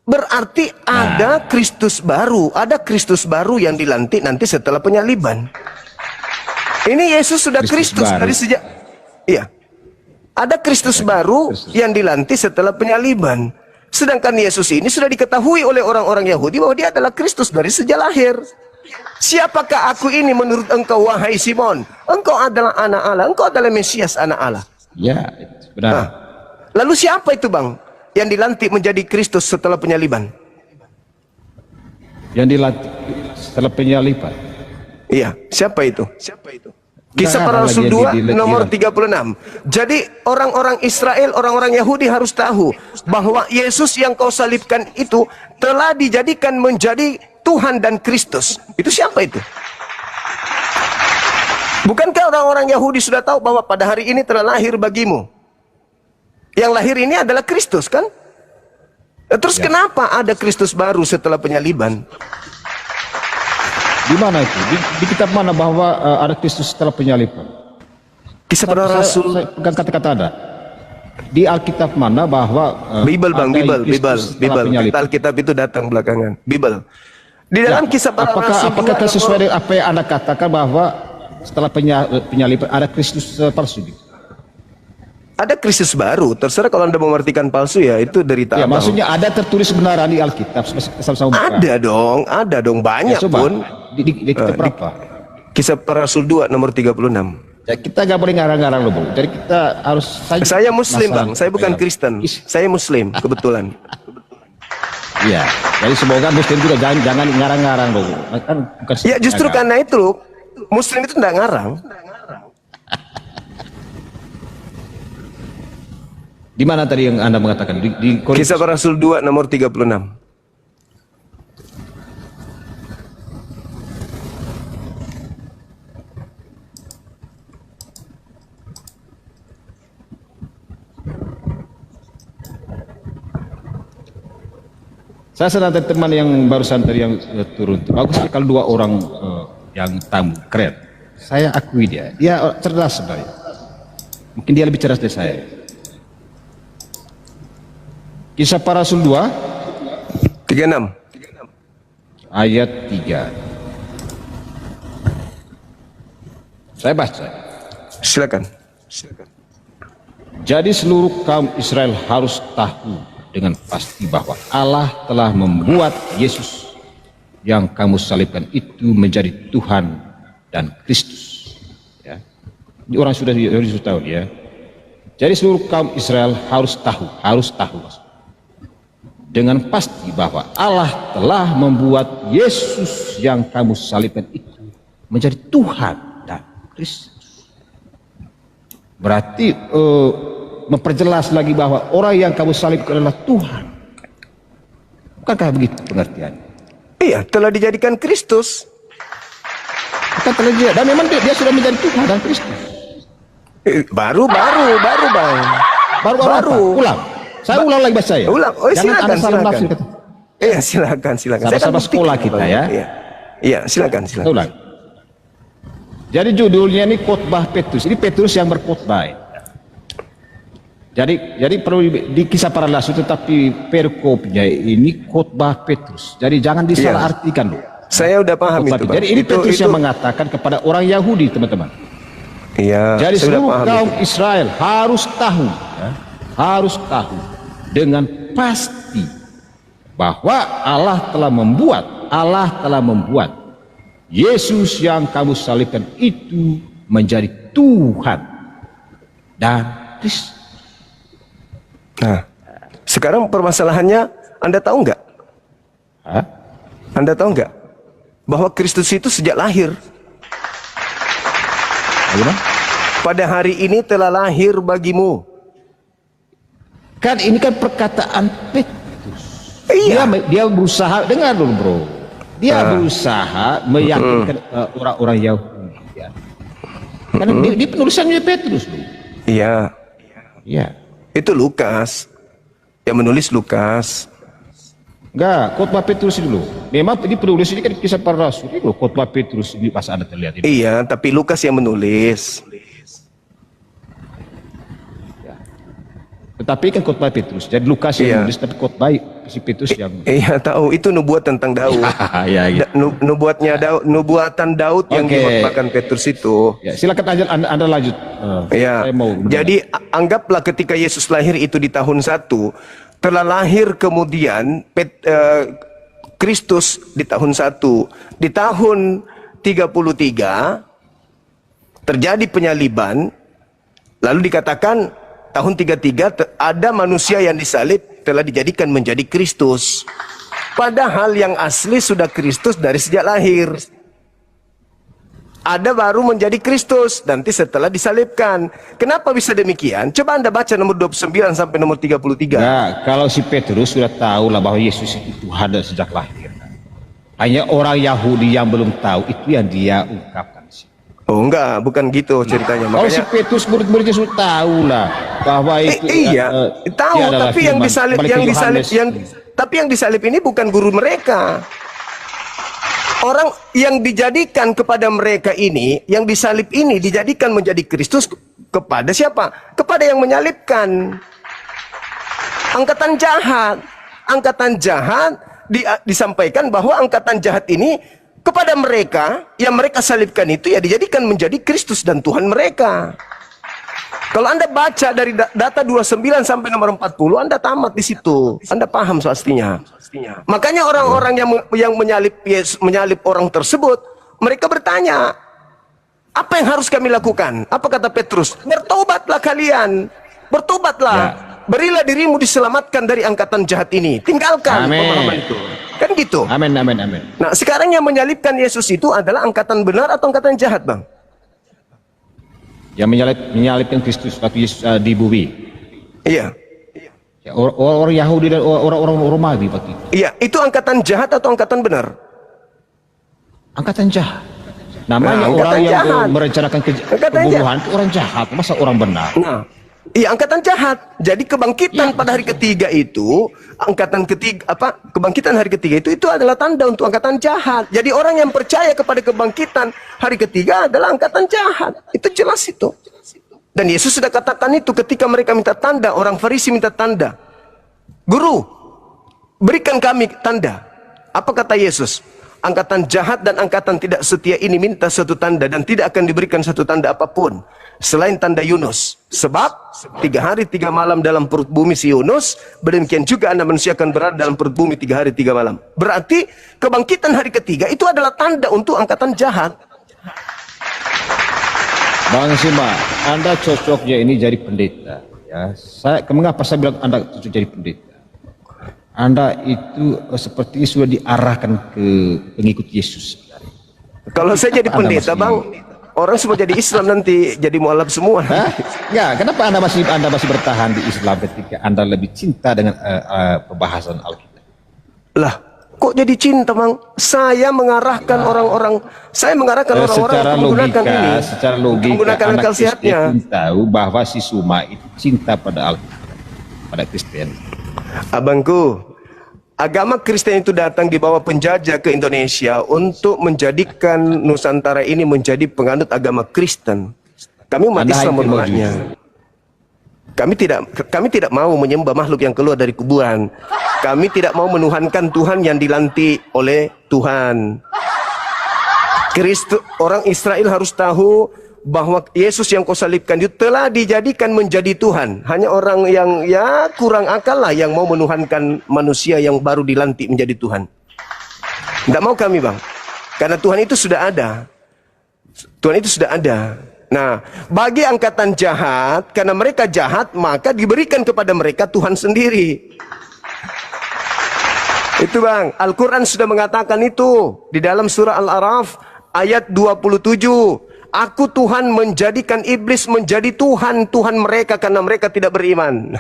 Speaker 1: Berarti ada Kristus baru, ada Kristus baru yang dilantik nanti setelah penyaliban. Ini Yesus sudah Kristus dari sejak, iya. Ada Kristus baru yang dilantik setelah penyaliban. Sedangkan Yesus ini sudah diketahui oleh orang-orang Yahudi bahwa dia adalah Kristus dari sejak lahir. Siapakah aku ini menurut engkau wahai Simon? Engkau adalah anak Allah, engkau adalah Mesias anak Allah.
Speaker 4: Ya, benar.
Speaker 1: Nah, lalu siapa itu Bang yang dilantik menjadi Kristus setelah penyaliban?
Speaker 4: Yang dilantik setelah penyaliban?
Speaker 1: Iya, siapa itu? Kisah Para Rasul 2 nomor 36. Jadi orang-orang Israel, orang-orang Yahudi harus tahu bahwa Yesus yang kau salibkan itu telah dijadikan menjadi Tuhan dan Kristus. Itu siapa itu? Bukankah orang-orang Yahudi sudah tahu bahwa pada hari ini telah lahir bagimu? Yang lahir ini adalah Kristus kan? Terus kenapa ada Kristus baru setelah penyaliban?
Speaker 4: Di mana itu? Di kitab mana bahwa ada Kristus setelah penyaliban?
Speaker 1: Kisah Para Rasul.
Speaker 4: Saya pegang kata-kata ada. Di Alkitab mana bahwa
Speaker 1: Bible Bang, Bible. Alkitab itu datang belakangan. Bible. Di dalam Kisah Para Rasul.
Speaker 4: Apakah sesuai dengan apa yang Anda katakan bahwa setelah penyaliban ada Kristus palsu?
Speaker 1: Ada Kristus baru, terserah kalau Anda mengartikan palsu ya itu derita.
Speaker 4: Ya, maksudnya ada tertulis benaran di Alkitab sama-sama.
Speaker 1: Ada dong banyak
Speaker 4: ya, coba,
Speaker 1: pun.
Speaker 4: Di kitab berapa?
Speaker 1: Kisah Para Rasul 2 nomor 36.
Speaker 4: Ya, kita nggak boleh ngarang-ngarang loh, Bang. Jadi kita harus
Speaker 1: Saya Muslim, Bang. Saya bukan Kristen. Saya Muslim kebetulan.
Speaker 4: Iya. Jadi semoga Muslim juga jangan ngarang-ngarang loh. Kan bukan
Speaker 1: ya justru karena itu Muslim itu enggak ngarang.
Speaker 4: Di mana tadi yang Anda mengatakan? Di
Speaker 1: Kisah Para Rasul 2 nomor 36.
Speaker 4: Saya senang teman yang barusan tadi yang turun. Bagus sekali kalau dua orang yang tamu, keren. Saya akui dia cerdas sebenarnya. Mungkin dia lebih cerdas dari saya. Kisah Para Rasul 2
Speaker 1: 36.
Speaker 4: ayat 3. Saya baca.
Speaker 1: Silakan.
Speaker 4: Jadi seluruh kaum Israel harus tahu dengan pasti bahwa Allah telah membuat Yesus yang kamu salibkan itu menjadi Tuhan dan Kristus. Ya. Ini orang sudah tahu ya. Jadi seluruh kaum Israel harus tahu dengan pasti bahwa Allah telah membuat Yesus yang kamu salibkan itu menjadi Tuhan dan Kristus. Berarti memperjelas lagi bahwa orang yang kamu salibkan adalah Tuhan. Bukankah begitu pengertian?
Speaker 1: Iya, telah dijadikan Kristus.
Speaker 4: Bukan telah dijadikan, dan memang dia sudah menjadi Tuhan dan Kristus.
Speaker 1: Baru Bang.
Speaker 4: Baru. Ulang. Saya ulang lagi bahasa saya.
Speaker 1: Ulang. Oh,
Speaker 4: Jangan
Speaker 1: silakan.
Speaker 4: nafsir kata.
Speaker 1: Iya, silakan.
Speaker 4: Sama-sama sekolah kita ya.
Speaker 1: Iya, silakan.
Speaker 4: Saya ulang. Jadi judulnya ini khotbah Petrus. Ini Petrus yang berkhotbah. Jadi perlu di Kisah Para Rasul, tetapi perikopnya ini khotbah Petrus. Jadi jangan disalahartikan loh.
Speaker 1: Saya udah paham itu, Bang.
Speaker 4: Jadi ini Petrus yang mengatakan kepada orang Yahudi, teman-teman.
Speaker 1: Iya.
Speaker 4: Jadi
Speaker 1: saya udah
Speaker 4: seluruh
Speaker 1: paham
Speaker 4: kaum
Speaker 1: itu.
Speaker 4: Israel harus tahu dengan pasti bahwa Allah telah membuat Yesus yang kamu salibkan itu menjadi Tuhan dan Kristus.
Speaker 1: Nah, sekarang permasalahannya, Anda tahu nggak? Anda tahu nggak bahwa Kristus itu sejak lahir?
Speaker 4: Bagaimana?
Speaker 1: Pada hari ini telah lahir bagimu.
Speaker 4: Kan ini kan perkataan Petrus.
Speaker 1: Iya.
Speaker 4: Dia berusaha, dengar dulu bro. Dia berusaha meyakinkan orang-orang Yahudi. Ya. Karena di penulisannya Petrus dulu.
Speaker 1: Iya.
Speaker 4: Iya.
Speaker 1: Itu Lukas. Yang menulis Lukas.
Speaker 4: Enggak, khotbah Petrus dulu. Memang ini penulis ini kan Kisah Para Rasul. Ini loh khotbah Petrus ini pas Anda terlihat ini.
Speaker 1: Iya, tapi Lukas yang menulis.
Speaker 4: Ya. Tetapi kan khotbah Petrus. Jadi Lukas yang menulis, tapi khotbah si Petrus yang.
Speaker 1: Iya, tahu itu nubuat tentang Daud.
Speaker 4: Iya.
Speaker 1: Nubuatan Daud yang dikhotbahkan Petrus itu.
Speaker 4: Ya, silakan aja Anda lanjut.
Speaker 1: Ya. Jadi anggaplah ketika Yesus lahir itu di tahun 1, telah lahir kemudian Kristus di tahun 1. Di tahun 33 terjadi penyaliban, lalu dikatakan tahun 33 ada manusia yang disalib telah dijadikan menjadi Kristus. Padahal yang asli sudah Kristus dari sejak lahir. Ada baru menjadi Kristus nanti setelah disalibkan. Kenapa bisa demikian? Coba Anda baca nomor 29 sampai nomor 33.
Speaker 4: Nah, kalau si Petrus sudah tahu lah bahwa Yesus itu Tuhan dari sejak lahir. Hanya orang Yahudi yang belum tahu, itu yang dia ungkapkan.
Speaker 1: Oh enggak, bukan gitu ceritanya.
Speaker 4: Kalau si Petrus murid-muridnya sudah tahu lah bahwa itu
Speaker 1: tahu, tapi yang disalib ini bukan guru mereka. Orang yang dijadikan kepada mereka ini, yang disalib ini dijadikan menjadi Kristus kepada siapa? Kepada yang menyalibkan. Angkatan jahat. Angkatan jahat disampaikan bahwa angkatan jahat ini kepada mereka yang mereka salibkan itu ya dijadikan menjadi Kristus dan Tuhan mereka. Kalau Anda baca dari data 29 sampai nomor 40, Anda tamat di situ. Anda paham pastinya. Makanya orang-orang yang menyalib orang tersebut, mereka bertanya, apa yang harus kami lakukan? Apa kata Petrus? Bertobatlah kalian. Bertobatlah. Ya. Berilah dirimu diselamatkan dari angkatan jahat ini. Tinggalkan pemahaman itu. Kan gitu.
Speaker 4: Amin.
Speaker 1: Nah, sekarang yang menyalibkan Yesus itu adalah angkatan benar atau angkatan jahat, Bang?
Speaker 4: Yang menyalibkan Kristus waktu Yesus di bumi.
Speaker 1: Iya.
Speaker 4: Ya, orang Yahudi dan orang Romawi waktu itu.
Speaker 1: Iya, itu angkatan jahat atau angkatan benar?
Speaker 4: Angkatan jahat. Namanya orang yang merencanakan pembunuhan itu orang jahat, masa orang benar?
Speaker 1: Nah, Iya, angkatan jahat. Jadi kebangkitan pada hari ketiga itu, kebangkitan hari ketiga itu adalah tanda untuk angkatan jahat. Jadi orang yang percaya kepada kebangkitan hari ketiga adalah angkatan jahat. Itu jelas itu. Dan Yesus sudah katakan itu ketika mereka minta tanda, orang Farisi minta tanda. Guru, berikan kami tanda. Apa kata Yesus? Angkatan jahat dan angkatan tidak setia ini minta satu tanda dan tidak akan diberikan satu tanda apapun selain tanda Yunus. Sebab 3 hari 3 malam dalam perut bumi si Yunus, demikian juga anak manusia akan berada dalam perut bumi 3 hari 3 malam. Berarti kebangkitan hari ketiga itu adalah tanda untuk angkatan jahat.
Speaker 4: Bang Sima, Anda cocoknya ini jadi pendeta. Ya, mengapa saya bilang Anda cocok jadi pendeta? Anda itu seperti sudah diarahkan ke pengikut Yesus.
Speaker 1: Kalau saya jadi pendeta, Bang, orang semua jadi Islam nanti, jadi mualaf semua.
Speaker 4: Hah? Ya, kenapa Anda masih bertahan di Islam ketika Anda lebih cinta dengan pembahasan Alkitab?
Speaker 1: Lah, kok jadi cinta, Bang? Saya mengarahkan orang-orang
Speaker 4: secara
Speaker 1: menggunakan
Speaker 4: logika,
Speaker 1: ini.
Speaker 4: secara logika
Speaker 1: menggunakan
Speaker 4: anak
Speaker 1: akal sehatnya.
Speaker 4: Kristen tahu bahwa si Suma itu cinta pada Alkitab, pada Kristen.
Speaker 1: Abangku, agama Kristen itu datang di bawah penjajah ke Indonesia untuk menjadikan Nusantara ini menjadi penganut agama Kristen. Kami umat Islam menolaknya. Kami tidak mau menyembah makhluk yang keluar dari kuburan. Kami tidak mau menuhankan Tuhan yang dilantik oleh Tuhan. Orang Israel harus tahu bahwa Yesus yang kau salibkan itu telah dijadikan menjadi Tuhan. Hanya orang yang kurang akal lah yang mau menuhankan manusia yang baru dilantik menjadi Tuhan. Tidak mau kami, Bang. Karena Tuhan itu sudah ada. Tuhan itu sudah ada. Nah, bagi angkatan jahat, karena mereka jahat, maka diberikan kepada mereka Tuhan sendiri. Itu, Bang. Al-Quran sudah mengatakan itu. Di dalam surah Al-A'raf ayat 27. Aku Tuhan menjadikan iblis menjadi Tuhan mereka karena mereka tidak beriman.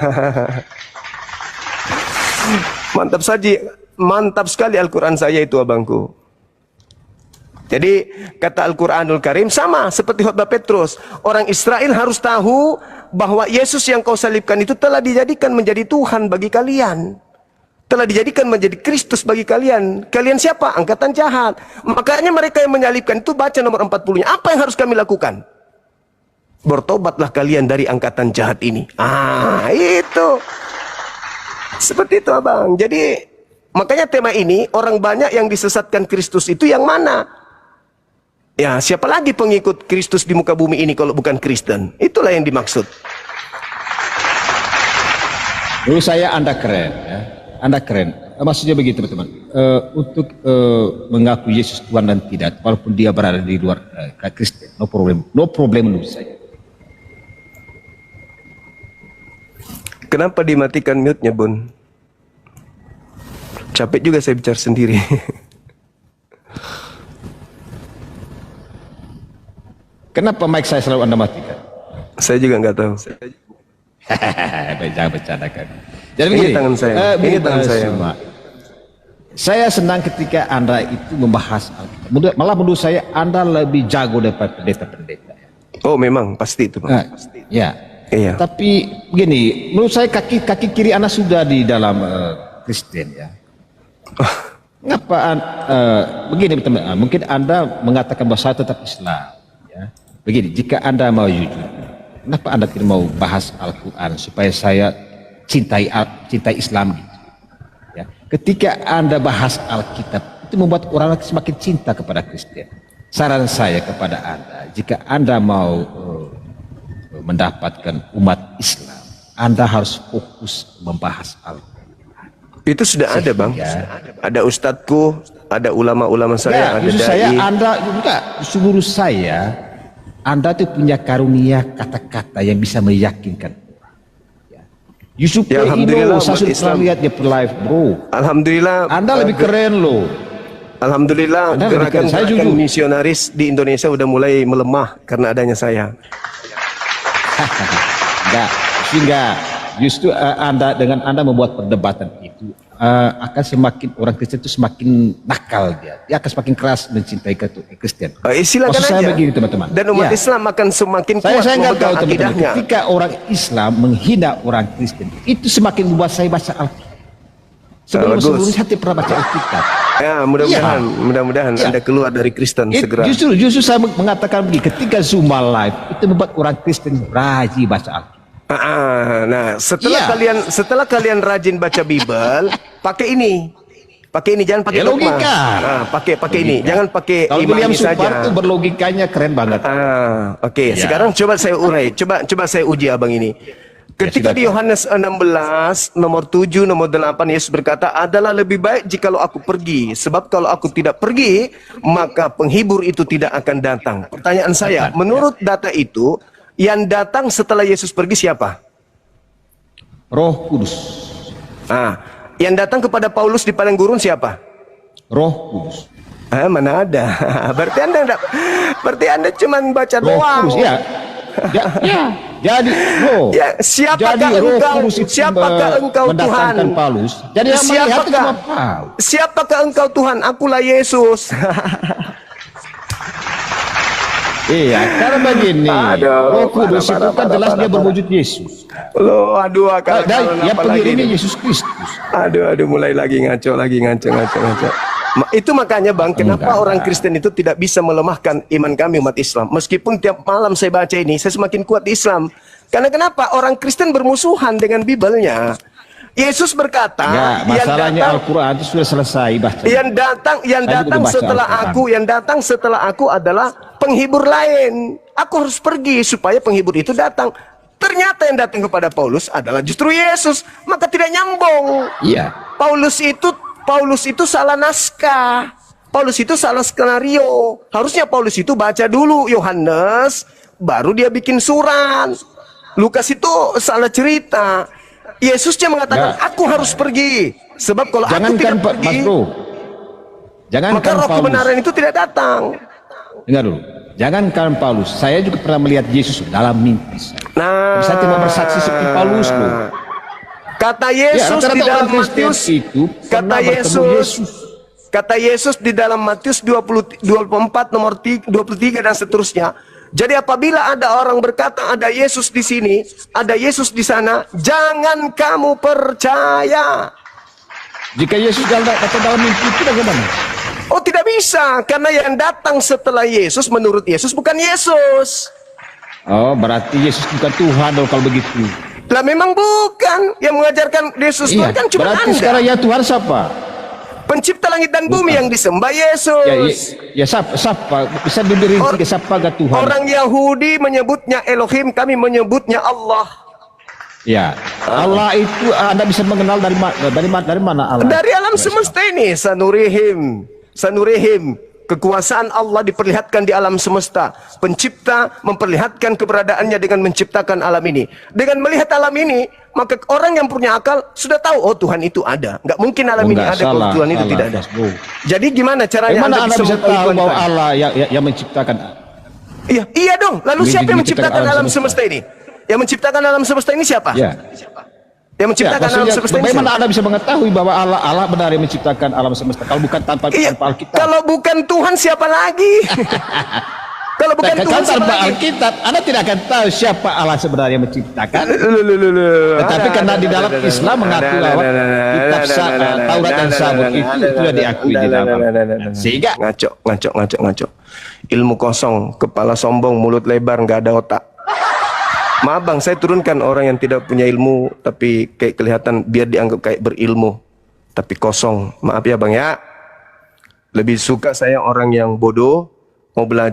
Speaker 1: Mantap sekali Al-Quran saya itu, abangku. Jadi kata Al-Quranul Karim sama seperti khotbah Petrus. Orang Israel harus tahu bahwa Yesus yang kau salibkan itu telah dijadikan menjadi Tuhan bagi kalian. Telah dijadikan menjadi Kristus bagi kalian. Kalian siapa? Angkatan jahat. Makanya mereka yang menyalibkan itu baca nomor 40-nya. Apa yang harus kami lakukan? Bertobatlah kalian dari angkatan jahat ini. Itu. Seperti itu, abang. Jadi makanya tema ini orang banyak yang disesatkan Kristus itu yang mana? Ya, siapa lagi pengikut Kristus di muka bumi ini kalau bukan Kristen? Itulah yang dimaksud.
Speaker 4: Dulu saya Anda keren ya. Anda keren, maksudnya begitu teman-teman. Untuk mengaku Yesus Tuhan dan tidak, walaupun dia berada di luar Kristen, no problem menurut saya.
Speaker 1: Kenapa dimatikan mute-nya, Bun? Capek juga saya bicara sendiri.
Speaker 4: Kenapa mic saya selalu Anda matikan?
Speaker 1: Saya juga nggak tahu.
Speaker 4: Jangan bercandakan. Jadi
Speaker 1: ini
Speaker 4: begini,
Speaker 1: tangan saya. Ini tangan saya.
Speaker 4: Saya senang ketika Anda itu membahas Alkitab. Malah menurut saya Anda lebih jago daripada pendeta-pendeta.
Speaker 1: Oh, memang pasti itu, Pak.
Speaker 4: Ya.
Speaker 1: Iya.
Speaker 4: Tapi begini, menurut saya kaki kiri Anda sudah di dalam Kristen ya. Ngapa begini teman? Mungkin Anda mengatakan bahwa saya tetap Islam. Ya. Begini, jika Anda mau jujur, kenapa Anda tidak mau bahas Al-Quran supaya saya cintai Islam gitu. Ya. Ketika Anda bahas Alkitab itu membuat orang semakin cinta kepada Kristen. Saran saya kepada Anda, jika Anda mau mendapatkan umat Islam, Anda harus fokus membahas Al-Quran.
Speaker 1: Itu sudah ada, Bang. Ada ustadzku, ada ulama-ulama saya, ada dai.
Speaker 4: Seluruh saya, Anda tuh punya karunia kata-kata yang bisa meyakinkan. Yusuf
Speaker 1: ya, alhamdulillah,
Speaker 4: saya sudah pernah lihat dia live, bro.
Speaker 1: Alhamdulillah.
Speaker 4: Anda lebih keren loh.
Speaker 1: Alhamdulillah, gerakan misionaris di Indonesia udah mulai melemah karena adanya saya.
Speaker 4: Enggak, justru Anda dengan Anda membuat perdebatan itu, akan semakin orang Kristen itu semakin nakal dia akan semakin keras mencintai Kristen.
Speaker 1: Silakan
Speaker 4: Maksud saya
Speaker 1: aja.
Speaker 4: begini teman-teman.
Speaker 1: Dan umat
Speaker 4: Ya.
Speaker 1: Islam akan semakin kuat
Speaker 4: Saya nggak tahu
Speaker 1: memegang
Speaker 4: teman-teman.
Speaker 1: akidahnya.
Speaker 4: Ketika orang Islam menghina orang Kristen, itu semakin membuat saya baca Alkitab.
Speaker 1: Bagus.
Speaker 4: Sebelumnya saya tidak pernah baca Alkitab.
Speaker 1: Ya, mudah-mudahan
Speaker 4: Ya.
Speaker 1: Anda keluar dari Kristen segera.
Speaker 4: Justru saya mengatakan begini, ketika Zuma Live itu membuat orang Kristen rajin baca Alkitab.
Speaker 1: Nah, setelah
Speaker 4: Iya.
Speaker 1: kalian rajin baca Bible, pakai ini. Pakai ini, jangan pakai
Speaker 4: Ya,
Speaker 1: dogma.
Speaker 4: logika.
Speaker 1: Pakai ini, jangan pakai
Speaker 4: Kalau William
Speaker 1: imani
Speaker 4: Supar
Speaker 1: saja.
Speaker 4: itu berlogikanya keren banget.
Speaker 1: Oke.
Speaker 4: Ya.
Speaker 1: Sekarang coba saya urai, coba saya uji abang ini. Ketika di Yohanes 16 nomor 7 nomor 8 Yesus berkata, adalah lebih baik jikalau aku pergi, sebab kalau aku tidak pergi maka penghibur itu tidak akan datang. Pertanyaan saya, menurut data itu yang datang setelah Yesus pergi siapa?
Speaker 4: Roh Kudus.
Speaker 1: Yang datang kepada Paulus di padang gurun siapa?
Speaker 4: Roh Kudus.
Speaker 1: Mana ada? Berarti Anda cuma baca
Speaker 4: Roh
Speaker 1: doang.
Speaker 4: Kudus, ya. Jadi roh.
Speaker 1: Ya, siapakah
Speaker 4: Jadi roh
Speaker 1: engkau?
Speaker 4: Kudus itu
Speaker 1: Siapakah engkau Tuhan?
Speaker 4: mendatangkan Paulus. Jadi yang melihat itu cuma Paulus.
Speaker 1: Siapakah engkau Tuhan? Akulah Yesus.
Speaker 4: Iya, karena begini.
Speaker 1: Aduh,
Speaker 4: Roh Kudus itu kan jelas dia
Speaker 1: parah.
Speaker 4: berwujud Yesus.
Speaker 1: Loh, aduh akal.
Speaker 4: Dan yang pengirimnya Yesus Kristus.
Speaker 1: Aduh, mulai lagi ngaco. Itu makanya Bang, kenapa orang Kristen itu tidak bisa melemahkan iman kami umat Islam. Meskipun tiap malam saya baca ini, saya semakin kuat di Islam. Karena kenapa? Orang Kristen bermusuhan dengan Bibelnya. Yesus berkata,
Speaker 4: Enggak, masalahnya Al-Quran itu sudah selesai baca.
Speaker 1: yang datang setelah aku adalah penghibur lain. Aku harus pergi supaya penghibur itu datang. Ternyata yang datang kepada Paulus adalah justru Yesus. Maka tidak nyambung.
Speaker 4: Iya.
Speaker 1: Paulus itu salah naskah. Paulus itu salah skenario. Harusnya Paulus itu baca dulu Yohanes, baru dia bikin surat. Lukas itu salah cerita. Yesusnya mengatakan, aku harus pergi. Sebab kalau aku tidak pergi,
Speaker 4: Mas Bro. Jangankan
Speaker 1: maka roh
Speaker 4: Paulus.
Speaker 1: kebenaran itu tidak datang.
Speaker 4: Dengar dulu. Jangankan Paulus, saya juga pernah melihat Yesus dalam mimpi.
Speaker 1: Nah,
Speaker 4: Saya tidak bersaksi seperti Paulus, bro.
Speaker 1: Kata Yesus
Speaker 4: rata-rata
Speaker 1: di dalam
Speaker 4: orang Kristen
Speaker 1: Matius
Speaker 4: itu
Speaker 1: kata
Speaker 4: pernah bertemu Yesus.
Speaker 1: Kata Yesus di dalam Matius 24 nomor 23 dan seterusnya. Jadi apabila ada orang berkata ada Yesus di sini, ada Yesus di sana, jangan kamu percaya.
Speaker 4: Jika Yesus kata dalam mimpi itu bagaimana?
Speaker 1: Oh, tidak bisa, karena yang datang setelah Yesus menurut Yesus bukan Yesus.
Speaker 4: Oh, berarti Yesus bukan Tuhan dong kalau begitu.
Speaker 1: Lah memang bukan. Yang mengajarkan Yesus Tuhan kan cuma
Speaker 4: berarti
Speaker 1: Anda.
Speaker 4: sekarang ya Tuhan siapa?
Speaker 1: Pencipta langit dan bumi yang disembah Yesus.
Speaker 4: Ya siapa? Bisa diberi siapa gak Tuhan?
Speaker 1: Orang Yahudi menyebutnya Elohim, kami menyebutnya Allah.
Speaker 4: Ya, Allah itu Anda bisa mengenal dari mana Allah?
Speaker 1: Dari alam semesta ini, sanurihim. Kekuasaan Allah diperlihatkan di alam semesta. Pencipta memperlihatkan keberadaannya dengan menciptakan alam ini. Dengan melihat alam ini, maka orang yang punya akal sudah tahu, oh Tuhan itu ada. Nggak mungkin alam ini ada kalau Tuhan itu tidak ada. Jadi gimana caranya
Speaker 4: Anda bisa tahu
Speaker 1: Tuhan
Speaker 4: bahwa Allah yang menciptakan?
Speaker 1: Iya dong. Lalu siapa yang menciptakan alam semesta ini? Yang menciptakan alam semesta ini siapa?
Speaker 4: Ya.
Speaker 1: Yang menciptakan alam semesta ini
Speaker 4: bagaimana
Speaker 1: siapa?
Speaker 4: Anda bisa mengetahui bahwa Allah benar yang menciptakan alam semesta kalau bukan tanpa Alkitab?
Speaker 1: Kalau bukan Tuhan siapa lagi? Kalau bukan Tuhan siapa
Speaker 4: tanpa
Speaker 1: lagi?
Speaker 4: Alkitab, Anda tidak akan tahu siapa Allah sebenarnya yang menciptakan. Tetapi karena di dalam Islam mengaku bahwa kitab Taurat dan Zabur itu sudah diakui di dalam. Sehingga
Speaker 1: ngaco. Ilmu kosong, kepala sombong, mulut lebar, nggak ada otak. Maaf bang, saya turunkan orang yang tidak punya ilmu tapi kayak kelihatan biar dianggap kayak berilmu tapi kosong. Maaf ya bang ya. Lebih suka saya orang yang bodoh mau belajar.